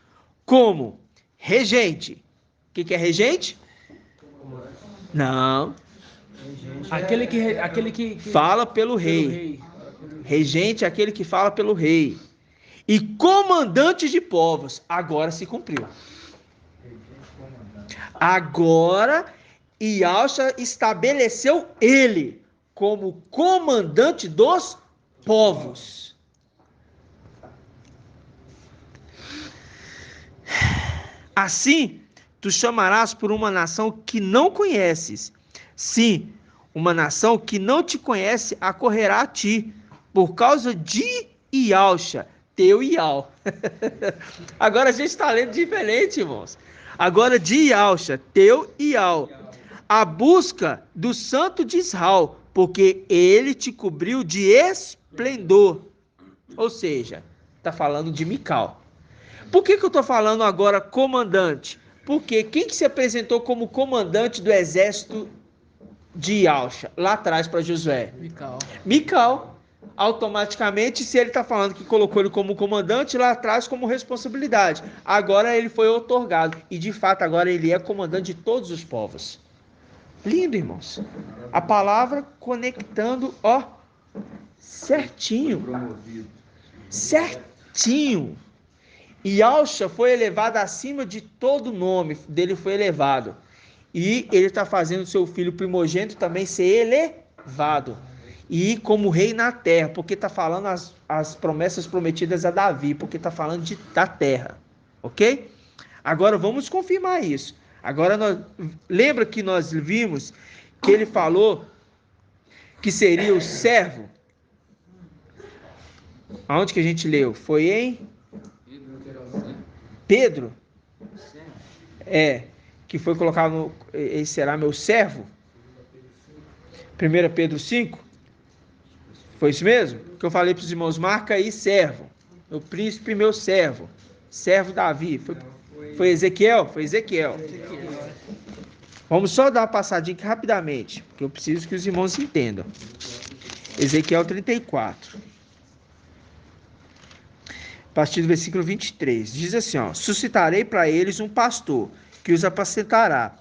como regente. O que é regente? Não. Aquele que Fala pelo rei. Regente é aquele que fala pelo rei. E comandante de povos. Agora se cumpriu. Agora Yalcha estabeleceu ele como comandante dos povos. Assim, tu chamarás por uma nação que não conheces. Sim, uma nação que não te conhece acorrerá a ti, por causa de Yalcha, teu Ial. Agora a gente está lendo diferente, irmãos. Agora de Yalcha, teu Ial. A busca do Santo de Israel, porque ele te cobriu de esplendor. Ou seja, está falando de Mical. Por que eu estou falando agora comandante? Porque quem que se apresentou como comandante do exército de Yalcha, lá atrás para Josué? Mical. Automaticamente, se ele está falando que colocou ele como comandante, lá atrás como responsabilidade. Agora ele foi outorgado. E de fato, agora ele é comandante de todos os povos. Lindo, irmãos. A palavra conectando, certinho. Certinho. E Yalcha foi elevado acima de todo nome dele, foi elevado. E ele está fazendo seu filho primogênito também ser elevado. E como rei na terra, porque está falando as promessas prometidas a Davi, porque está falando da terra. Ok? Agora vamos confirmar isso. Agora, lembra que nós vimos que ele falou que seria o servo? Aonde que a gente leu? Foi em Pedro, que foi colocado no, ele será meu servo. 1 Pedro 5, foi isso mesmo? Que eu falei para os irmãos, marca aí servo, meu príncipe, meu servo, servo Davi, foi Ezequiel? Foi Ezequiel. Vamos só dar uma passadinha aqui rapidamente, porque eu preciso que os irmãos entendam. Ezequiel 34. A partir do versículo 23. Diz assim, ó: suscitarei para eles um pastor, que os apacentará.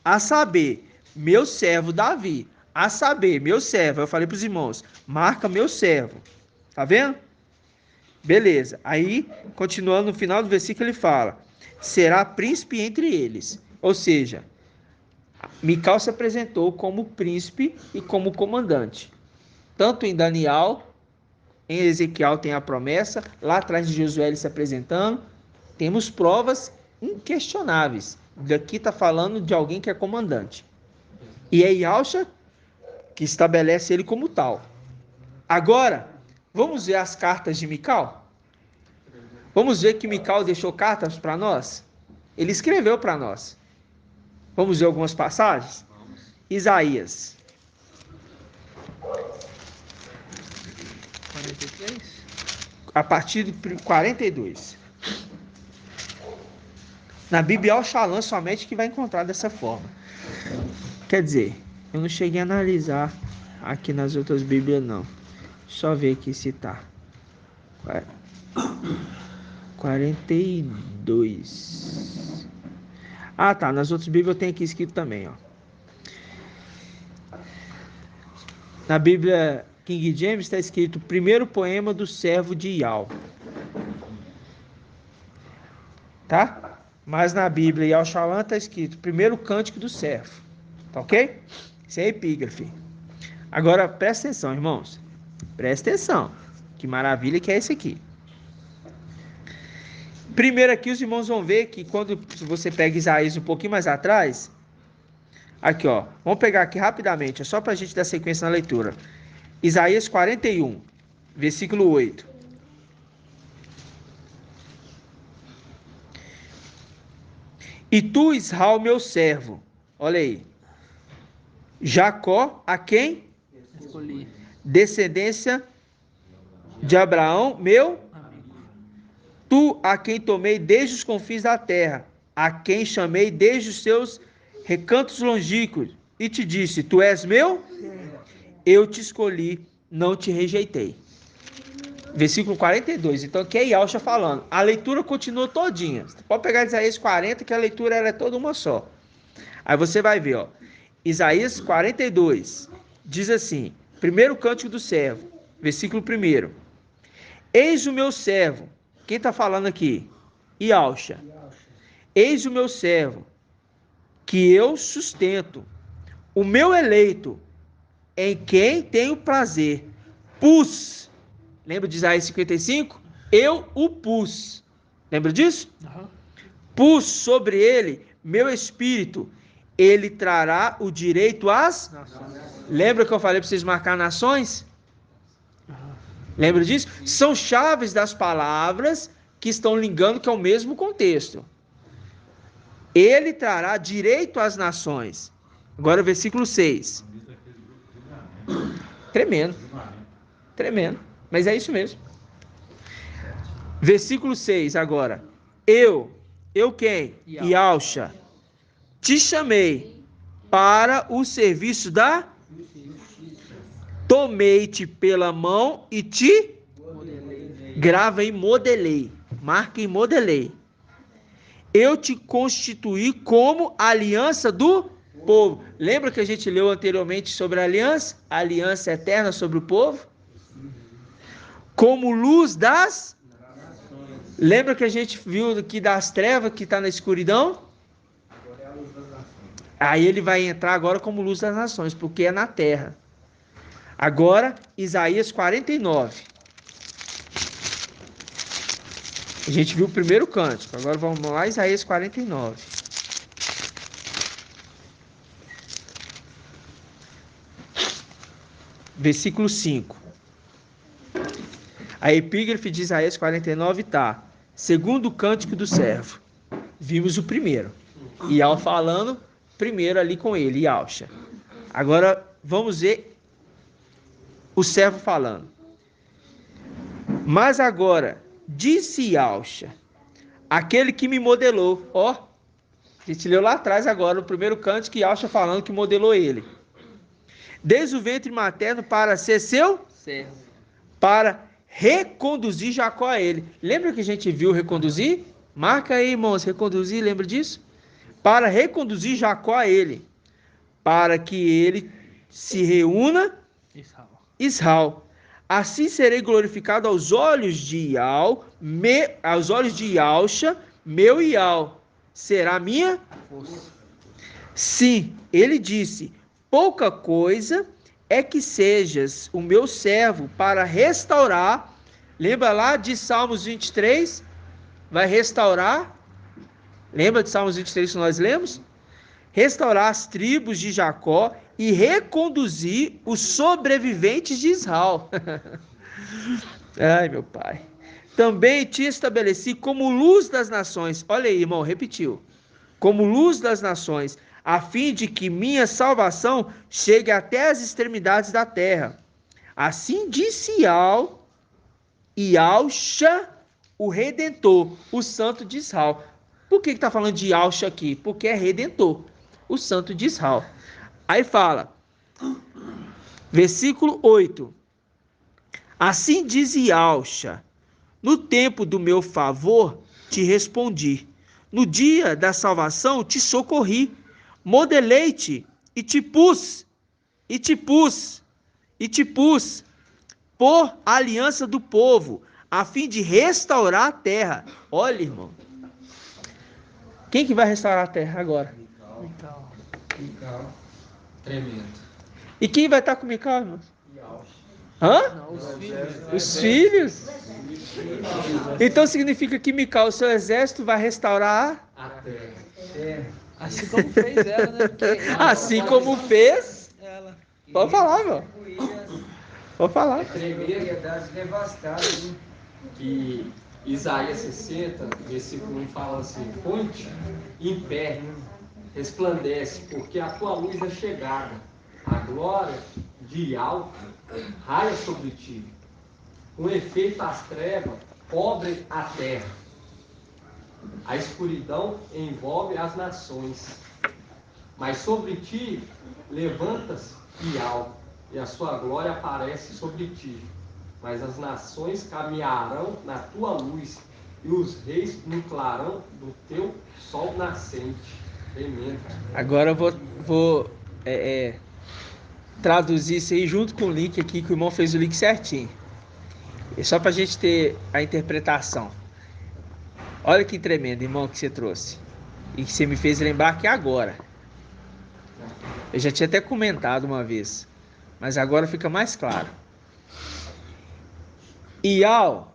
A saber, meu servo Davi. A saber, meu servo. Eu falei para os irmãos, marca meu servo. Tá vendo? Beleza. Aí, continuando no final do versículo, ele fala: será príncipe entre eles. Ou seja, Mical se apresentou como príncipe e como comandante. Tanto em Daniel, em Ezequiel tem a promessa, lá atrás de Josué ele se apresentando. Temos provas inquestionáveis. Daqui está falando de alguém que é comandante. E é Yahusha que estabelece ele como tal. Agora, vamos ver as cartas de Mical? Vamos ver que Mical deixou cartas para nós? Ele escreveu para nós. Vamos ver algumas passagens? Isaías 43? A partir do 42. Na Bíblia Al-Shalom somente que vai encontrar dessa forma. Quer dizer, eu não cheguei a analisar aqui nas outras Bíblias não. Só ver aqui se tá. 42. Ah, tá. Nas outras Bíblias eu tenho aqui escrito também, ó. Na Bíblia King James está escrito o primeiro poema do servo de Yahweh. Tá? Mas na Bíblia Yahushalom está escrito primeiro cântico do servo. Tá ok? Isso é epígrafe. Agora presta atenção, irmãos. Presta atenção. Que maravilha que é esse aqui. Primeiro aqui os irmãos vão ver que quando você pega Isaías um pouquinho mais atrás. Aqui, ó. Vamos pegar aqui rapidamente. É só para a gente dar sequência na leitura. Isaías 41, versículo 8. E tu, Israel, meu servo. Olha aí. Jacó, a quem? Escolhi. Descendência de Abraão, meu Amigo. tu, a quem tomei desde os confins da terra, a quem chamei desde os seus recantos longínquos, e te disse, tu és meu? Eu te escolhi, não te rejeitei. Versículo 42. Então aqui é Yahusha falando. A leitura continua todinha. Você pode pegar Isaías 40, que a leitura ela é toda uma só. Aí você vai ver, ó. Isaías 42 diz assim: primeiro cântico do servo, versículo 1. Eis o meu servo. Quem está falando aqui? Yahusha. Eis o meu servo, que eu sustento, o meu eleito, em quem tenho prazer. Pus. Lembra de Isaías 55? Eu o pus. Lembra disso? Uhum. Pus sobre ele meu espírito. Ele trará o direito às... Lembra que eu falei para vocês marcar nações? Lembra disso? São chaves das palavras que estão ligando, que é o mesmo contexto. Ele trará direito às nações. Agora o versículo 6. Tremendo. Tremendo. Mas é isso mesmo. Versículo 6 agora. Eu quem? Yahusha. Te chamei para o serviço da... Tomei-te pela mão e te... Grava em modelei. Marca em modelei. Eu te constituí como aliança do povo. Lembra que a gente leu anteriormente sobre a aliança? A aliança eterna sobre o povo? Como luz das... Lembra que a gente viu aqui das trevas que está na escuridão? Aí ele vai entrar agora como luz das nações, porque é na terra. Agora, Isaías 49. A gente viu o primeiro cântico. Agora vamos lá, Isaías 49. Versículo 5. A epígrafe de Isaías 49 está: segundo cântico do servo. Vimos o primeiro. Ial falando primeiro ali com ele, Ialcha. Agora vamos ver o servo falando. Mas agora, disse Ialcha, aquele que me modelou. Ó, a gente leu lá atrás agora, no primeiro cântico, Ialcha falando que modelou ele. Desde o ventre materno para ser seu Servo. para reconduzir Jacó a ele. Lembra que a gente viu reconduzir? Marca aí, irmãos, reconduzir, lembra disso? Para reconduzir Jacó a ele, para que ele se reúna Israel. Assim serei glorificado aos olhos de aos olhos de Ialcha, meu Ial. Será minha Força. Sim, ele disse, pouca coisa é que sejas o meu servo para restaurar. Lembra lá de Salmos 23? Vai restaurar. Lembra de Salmos 23 que nós lemos? Restaurar as tribos de Jacó e reconduzir os sobreviventes de Israel. Ai, meu pai. Também te estabeleci como luz das nações. Olha aí, irmão, repetiu. Como luz das nações, a fim de que minha salvação chegue até as extremidades da terra. Assim disse Ialcha, o Redentor, o Santo de Israel. Por que está falando de Ialcha aqui? Porque é Redentor, o Santo de Israel. Aí fala, versículo 8. Assim diz Ialcha, no tempo do meu favor te respondi, no dia da salvação te socorri, modelei-te e te pus por aliança do povo, a fim de restaurar a terra. Olha, irmão. Quem que vai restaurar a terra agora? Mical. Tremendo. E quem vai estar com Mical, irmão? Hã? Não, os filhos. Os filhos? Então significa que Mical, o seu exército, vai restaurar A terra. Assim como fez ela, né? Porque assim como fez. ela. Pode falar, meu. Pode falar. Propriedades devastadas, né? Que Isaías 60, versículo 1 fala assim, ponte em pé, resplandece, porque a tua luz é chegada, a glória de Ial raia sobre ti. Com efeito as trevas cobrem a terra, a escuridão envolve as nações, mas sobre ti levantas Ial, e a sua glória aparece sobre ti. Mas as nações caminharão na tua luz, e os reis no clarão do teu sol nascente. Tremendo. Agora eu vou traduzir isso aí junto com o link aqui, que o irmão fez o link certinho. É só pra gente ter a interpretação. Olha que tremendo, irmão, que você trouxe. E que você me fez lembrar aqui agora. Eu já tinha até comentado uma vez, mas agora fica mais claro. Ial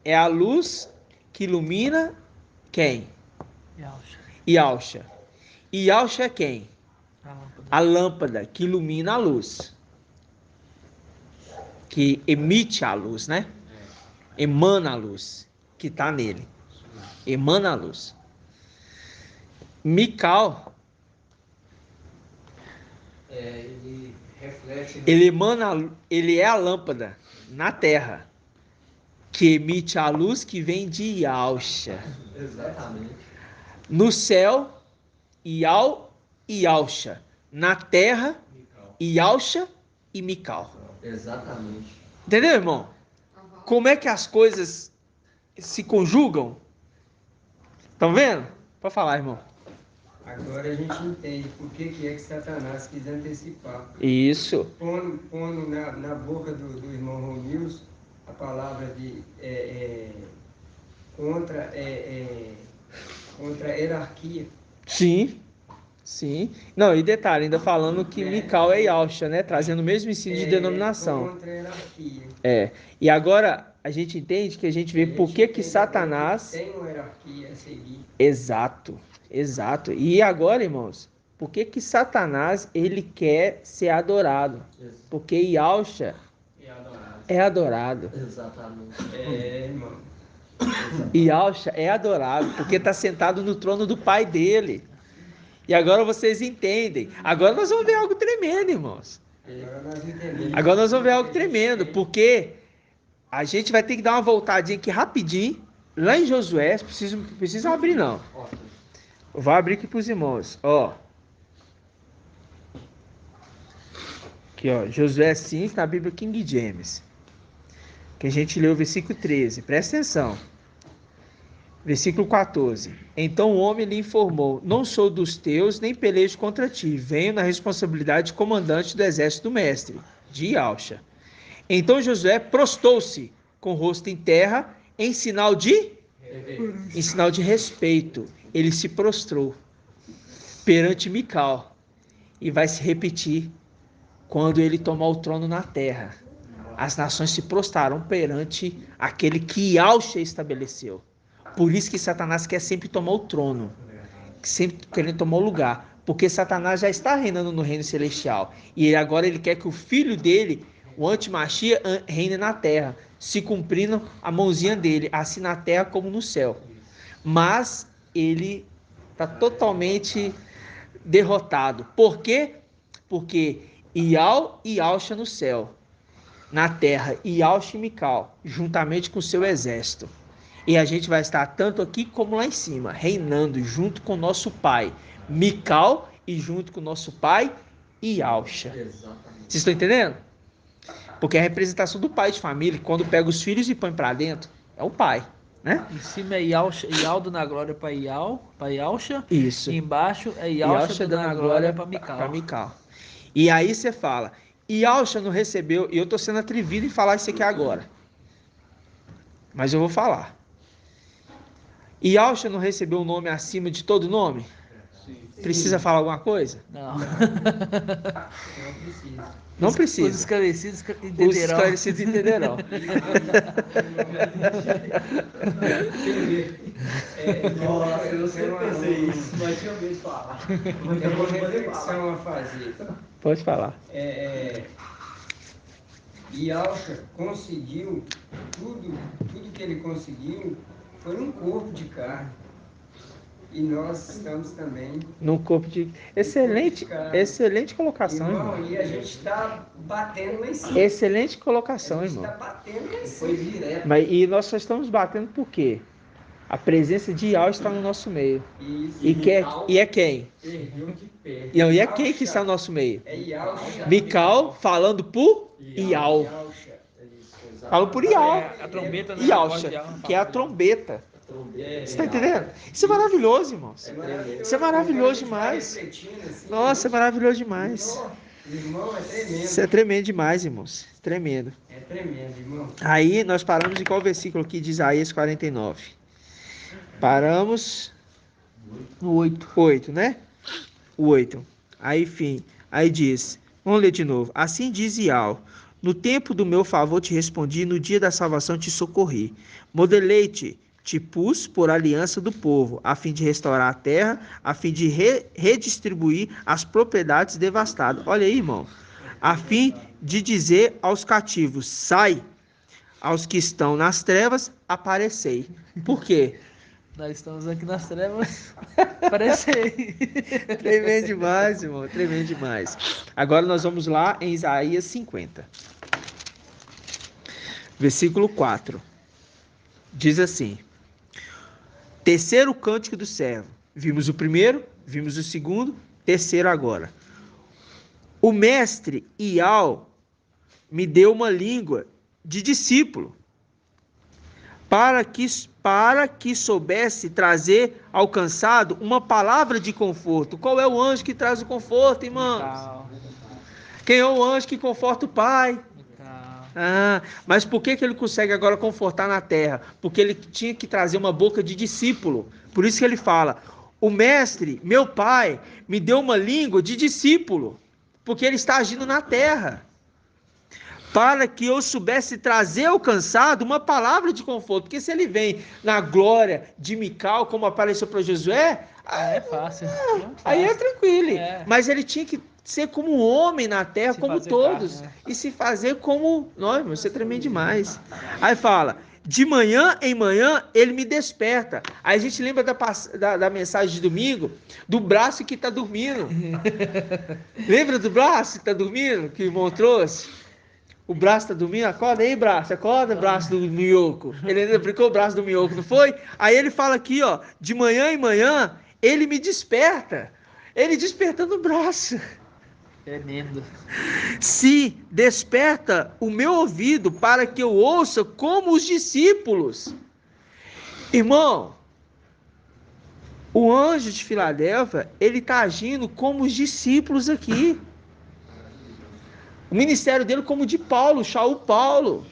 é a luz que ilumina quem? Ialcha. Ialcha é quem? A lâmpada que ilumina a luz. Que emite a luz, né? Emana a luz que está nele. Emana a luz. Mical, Ele reflete. ele é a lâmpada na terra que emite a luz que vem de Ialcha. Exatamente. No céu, Ial e Ialcha. Na terra, Ialcha e Mical. Exatamente. Entendeu, irmão? Como é que as coisas se conjugam? Estão vendo? Pode falar, irmão. Agora a gente entende por que é que Satanás quis antecipar. Isso. Pondo na boca do irmão Romilson a palavra de contra a hierarquia. Sim. Sim. Não, e detalhe, ainda falando que Mical é Ialcha, né? Trazendo o mesmo ensino de denominação. Contra a hierarquia. E agora a gente entende que a gente vê por que Satanás... Tem uma hierarquia a seguir. Exato. E agora, irmãos, por que Satanás ele quer ser adorado? Porque Ialcha é adorado. Exatamente. Irmão. Yahshua é adorado porque está sentado no trono do Pai dele. E agora vocês entendem. Agora nós vamos ver algo tremendo, irmãos. Agora nós vamos ver algo tremendo, porque a gente vai ter que dar uma voltadinha aqui rapidinho, lá em Josué. Precisa abrir não. Eu vou abrir aqui para os irmãos. Ó. Aqui, ó. Josué 5 na Bíblia King James. Que a gente leu o versículo 13. Presta atenção. Versículo 14. Então o homem lhe informou: não sou dos teus, nem pelejo contra ti. Venho na responsabilidade de comandante do exército do mestre, de Yahshua. Então Josué prostou-se com o rosto em terra, em sinal de respeito. Ele se prostrou perante Mical. E vai se repetir quando ele tomar o trono na terra. As nações se prostrarão perante aquele que Yahshua estabeleceu. Por isso que Satanás quer sempre tomar o trono, sempre querendo tomar o lugar, porque Satanás já está reinando no reino celestial, e agora ele quer que o filho dele, o Antimachia, reine na terra, se cumprindo a mãozinha dele, assim na terra como no céu. Mas ele está totalmente derrotado. Por quê? Porque Ial e Yahshua no céu, na terra, Yahshua e Mical, juntamente com o seu exército. E a gente vai estar tanto aqui como lá em cima, reinando junto com o nosso pai, Mical, e junto com o nosso pai, Yahshua. Vocês estão entendendo? Porque é a representação do pai de família, quando pega os filhos e põe para dentro, é o pai, né? Em cima é Ialdo na glória para Yahshua. Isso. E embaixo é Yahshua dando a glória para Mical. E aí você fala, Yahshua não recebeu, e eu estou sendo atrevido em falar isso aqui agora. Mas eu vou falar. Yahshua não recebeu um nome acima de todo nome? Sim. Precisa falar alguma coisa? Não. Não precisa. Os esclarecidos entenderão. Os esclarecidos entenderão. Nossa, eu sempre pensei isso, mas tinha ouvido falar. Eu vou reflexão a fazer. Pode falar. Yahshua conseguiu tudo que ele conseguiu foi num corpo de carne. E nós estamos também num corpo de... Excelente colocação, irmão. E a gente está batendo lá em cima. Excelente colocação, irmão. A gente está batendo lá em cima. Foi direto. E nós só estamos batendo por quê? A presença de Yahweh está no nosso meio. Isso. E é quem? Ergueu de pé. E é quem que está no nosso meio? É Yahshua. Mical falando por Yahweh. Fala por Yahweh. A trombeta, né? Yahshua, que é a trombeta. Você está entendendo? Isso é maravilhoso, irmãos. Isso é maravilhoso demais. Nossa, é maravilhoso demais. Irmão, é tremendo. Isso é tremendo demais, irmãos. Tremendo. É tremendo, irmão. Aí nós paramos em qual versículo aqui de Isaías 49? Paramos no 8. 8, né? O 8. Aí, enfim. Aí diz, vamos ler de novo. Assim diz Yahweh: no tempo do meu favor te respondi, no dia da salvação te socorri. Modelei-te, te pus por aliança do povo, a fim de restaurar a terra, a fim de redistribuir as propriedades devastadas. Olha aí, irmão. A fim de dizer aos cativos, sai. Aos que estão nas trevas, aparecei. Por quê? Nós estamos aqui nas trevas, aparecei. Tremendo demais, irmão. Tremendo demais. Agora nós vamos lá em Isaías 50. Versículo 4. Diz assim: terceiro cântico do servo. Vimos o primeiro, vimos o segundo, terceiro agora. O mestre Ial me deu uma língua de discípulo, para que soubesse trazer ao cansado uma palavra de conforto. Qual é o anjo que traz o conforto, irmãos? Quem é o anjo que conforta o Pai? Mas por que ele consegue agora confortar na terra? Porque ele tinha que trazer uma boca de discípulo. Por isso que ele fala: o mestre, meu pai, me deu uma língua de discípulo, porque ele está agindo na terra, para que eu soubesse trazer ao cansado uma palavra de conforto. Porque se ele vem na glória de Mical, como apareceu para Josué, é fácil. Aí é tranquilo. Mas ele tinha que ser como um homem na terra, como todos, e se fazer como nós, isso é tremendo demais. Aí fala: de manhã em manhã ele me desperta. Aí a gente lembra da mensagem de domingo, do braço que está dormindo. Lembra do braço que está dormindo, que o irmão trouxe? O braço está dormindo, acorda aí, braço, acorda, braço do minhoco. Ele ainda aplicou o braço do minhoco, não foi? Aí ele fala aqui, ó, de manhã em manhã ele me desperta. Ele despertando o braço. Tremendo. Se desperta o meu ouvido para que eu ouça como os discípulos. Irmão, o anjo de Filadélfia, ele está agindo como os discípulos aqui. O ministério dele como de Paulo, Shaul Paulo.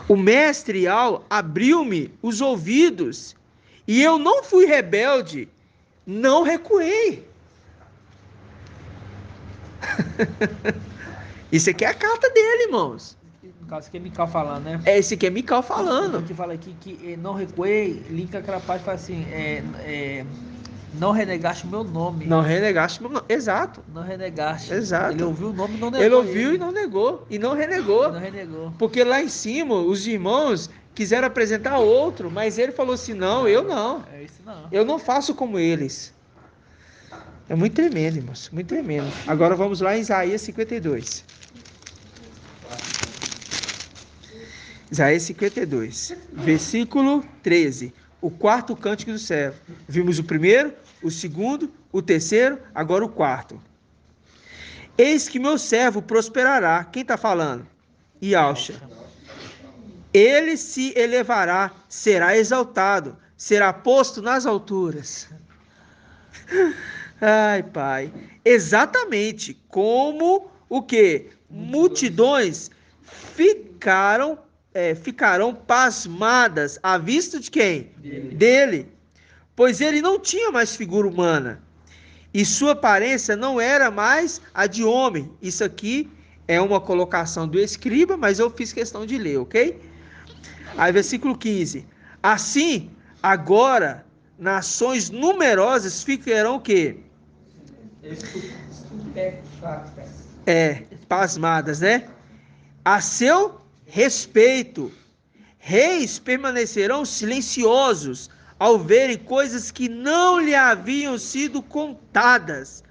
O mestre Al abriu-me os ouvidos e eu não fui rebelde, não recuei. Isso aqui é a carta dele, irmãos. No caso, isso aqui é Mical falando, né? Esse aqui é Mical falando. Que fala aqui que não recuei, linka aquela parte e fala assim, não renegaste o meu nome. Não renegaste meu nome. Exato. Não renegaste. Exato. Ele ouviu o nome e não negou. Ele ouviu e não negou. E não renegou. Não renegou. Porque lá em cima, os irmãos quiseram apresentar outro, mas ele falou assim, não, eu não. É isso não. Eu não faço como eles. É muito tremendo, irmãos. Muito tremendo. Agora vamos lá em Isaías 52. Isaías 52, versículo 13. O quarto cântico do céu. Vimos o primeiro, o segundo, o terceiro, agora o quarto. Eis que meu servo prosperará. Quem está falando? Yahshua. Ele se elevará, será exaltado, será posto nas alturas. Ai, Pai. Exatamente como o que? Multidões ficarão pasmadas à vista de quem? Dele. Pois ele não tinha mais figura humana. E sua aparência não era mais a de homem. Isso aqui é uma colocação do escriba, mas eu fiz questão de ler, ok? Aí, versículo 15. Assim, agora, nações numerosas ficarão o quê? Pasmadas, né? A seu respeito. Reis permanecerão silenciosos ao verem coisas que não lhe haviam sido contadas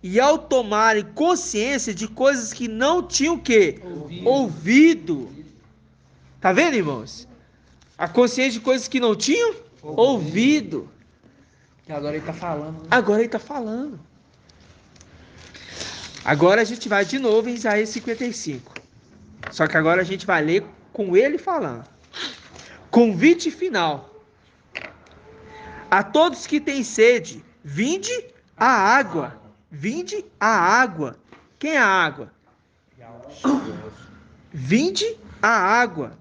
e ao tomarem consciência de coisas que não tinham que ouvido. Tá vendo, irmãos? A consciência de coisas que não tinham ouvido. Que agora ele está falando. Né? Agora ele está falando. Agora a gente vai de novo em Isaías 55. Só que agora a gente vai ler com ele falando. Convite final. A todos que têm sede, vinde a água. Vinde a água. Quem é a água? Vinde a água.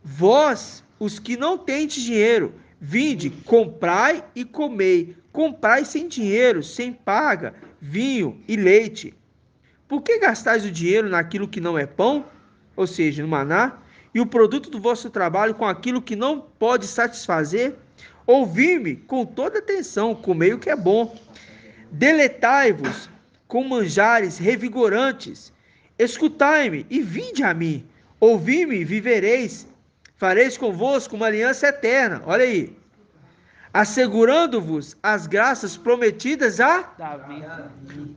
Vós, os que não tendes dinheiro, vinde, comprai e comei. Comprai sem dinheiro, sem paga, vinho e leite. Por que gastais o dinheiro naquilo que não é pão? Ou seja, no maná? E o produto do vosso trabalho com aquilo que não pode satisfazer? Ouvi-me com toda atenção, comei o que é bom. Deletai-vos com manjares revigorantes. Escutai-me e vinde a mim. Ouvi-me e vivereis. Fareis convosco uma aliança eterna. Olha aí. Assegurando-vos as graças prometidas a Davi.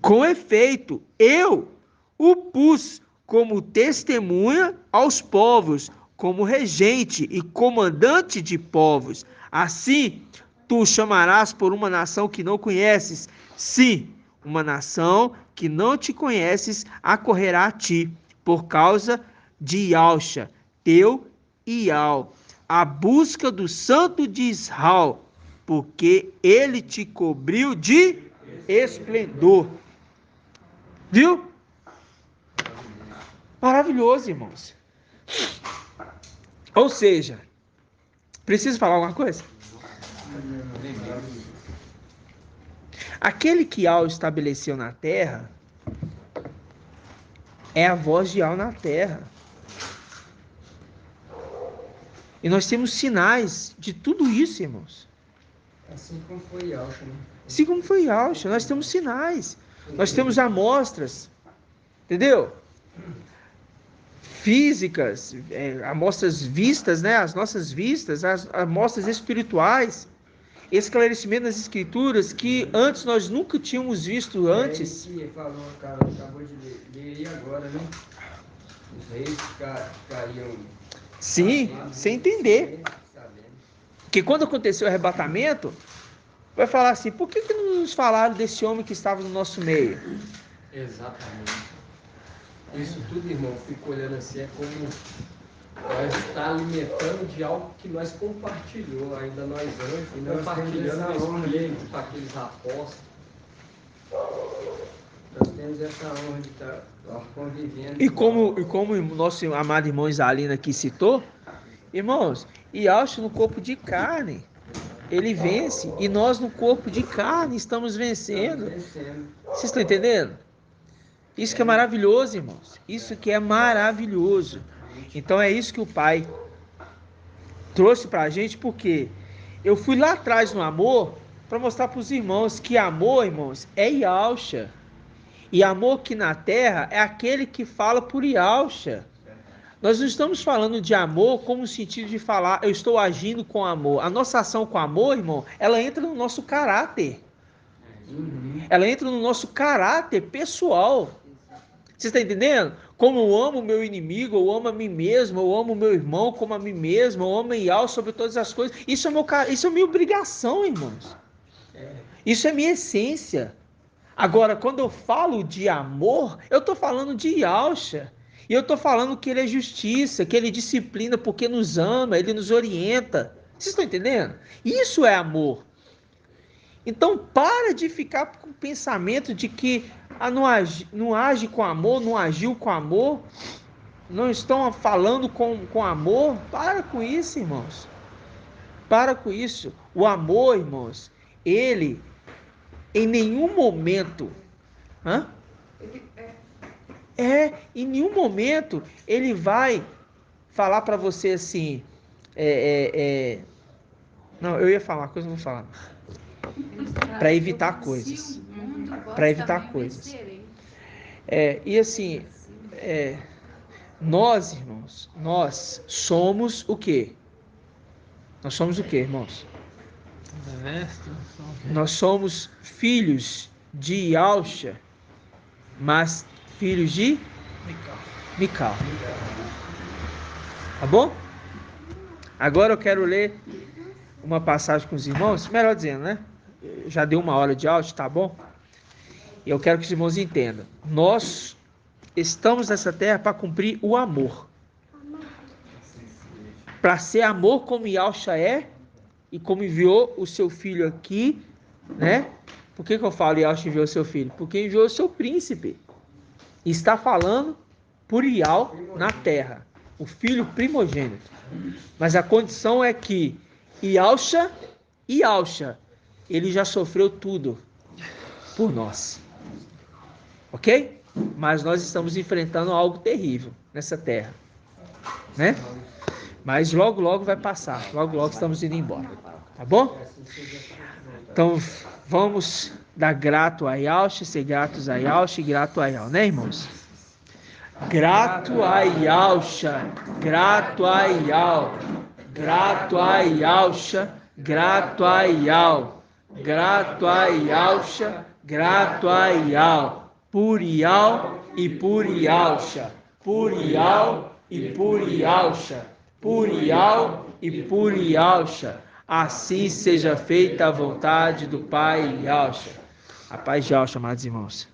Com efeito, eu o pus como testemunha aos povos, como regente e comandante de povos. Assim, tu chamarás por uma nação que não conheces. Sim, uma nação que não te conheces acorrerá a ti, por causa de Yahshua, teu Ial, a busca do Santo de Israel, porque ele te cobriu de esplendor. Viu? Maravilhoso, irmãos. Ou seja, preciso falar alguma coisa? Aquele que Al estabeleceu na terra é a voz de Al na terra. E nós temos sinais de tudo isso, irmãos. Assim como foi Yahshua, né? Assim como foi Yahshua, nós temos sinais. Nós temos amostras. Entendeu? físicas, amostras vistas, né? As nossas vistas, as amostras espirituais, esclarecimento das escrituras que antes nós nunca tínhamos visto antes. Ele falou, cara, acabou de ler aí agora, né? Os reis ficariam... Sim, sem entender. Porque quando aconteceu o arrebatamento, vai falar assim, por que não nos falaram desse homem que estava no nosso meio? Exatamente. Isso tudo, irmão, fico olhando assim, é como nós está alimentando de algo que nós compartilhou, ainda nós antes, E nós compartilhando temos essa esse honra, espírito com aqueles apóstolos. Nós temos essa honra de estar convivendo. E como o nosso amado irmão Isalino aqui citou, irmãos, Yahshua no corpo de carne, ele vence, e nós no corpo de carne estamos vencendo. Vocês estão entendendo? Isso que é maravilhoso, irmãos. Isso que é maravilhoso. Então é isso que o Pai trouxe para a gente, porque eu fui lá atrás no amor para mostrar para os irmãos que amor, irmãos, é Yahshua. E amor aqui na terra é aquele que fala por Yahshua. Nós não estamos falando de amor como no sentido de falar, eu estou agindo com amor. A nossa ação com amor, irmão, ela entra no nosso caráter. Ela entra no nosso caráter pessoal. Você está entendendo? Como eu amo o meu inimigo, eu amo a mim mesmo, eu amo o meu irmão como a mim mesmo, eu amo Yahshua sobre todas as coisas. Isso é minha obrigação, irmãos. Isso é minha essência. Agora, quando eu falo de amor, eu estou falando de Yahshua. E eu estou falando que ele é justiça, que ele disciplina porque nos ama, ele nos orienta. Vocês estão entendendo? Isso é amor. Então, para de ficar com o pensamento de que não age com amor, não agiu com amor, não estão falando com amor. Para com isso, irmãos. Para com isso. O amor, irmãos, ele, em nenhum momento... em nenhum momento ele vai falar para você assim, não, eu ia falar uma coisa, não vou falar, para evitar coisas, e assim, nós, irmãos, nós somos o quê? Nós somos o quê, irmãos? Nós somos filhos de Yahshua, mas filhos de Mical. Tá bom? Agora eu quero ler uma passagem com os irmãos, melhor dizendo, né? Já deu 1 hora de áudio, tá bom? E eu quero que os irmãos entendam. Nós estamos nessa terra para cumprir o amor. Para ser amor como Yahshua é e como enviou o seu filho aqui, né? Por que eu falo Yahshua enviou o seu filho? Porque enviou o seu príncipe. Está falando por Yahweh na terra, o filho primogênito. Mas a condição é que Yahshua, ele já sofreu tudo por nós. Ok? Mas nós estamos enfrentando algo terrível nessa terra, né? Mas logo, logo vai passar. Logo, logo estamos indo embora. Tá bom? Então, vamos dar grato a Yahshua, ser gratos a Yahshua e grato a Yahweh, né, irmãos? Grato a Yahshua, grato a Yahweh, grato a Yahshua, grato a Yahweh, grato a Yahshua, grato a Yahweh, por Yahweh e por Yahshua, por Yahweh e por Yahshua, por Yahweh e por Yahshua. Assim seja feita a vontade do Pai Yahshua. A paz de Yahshua, amados irmãos.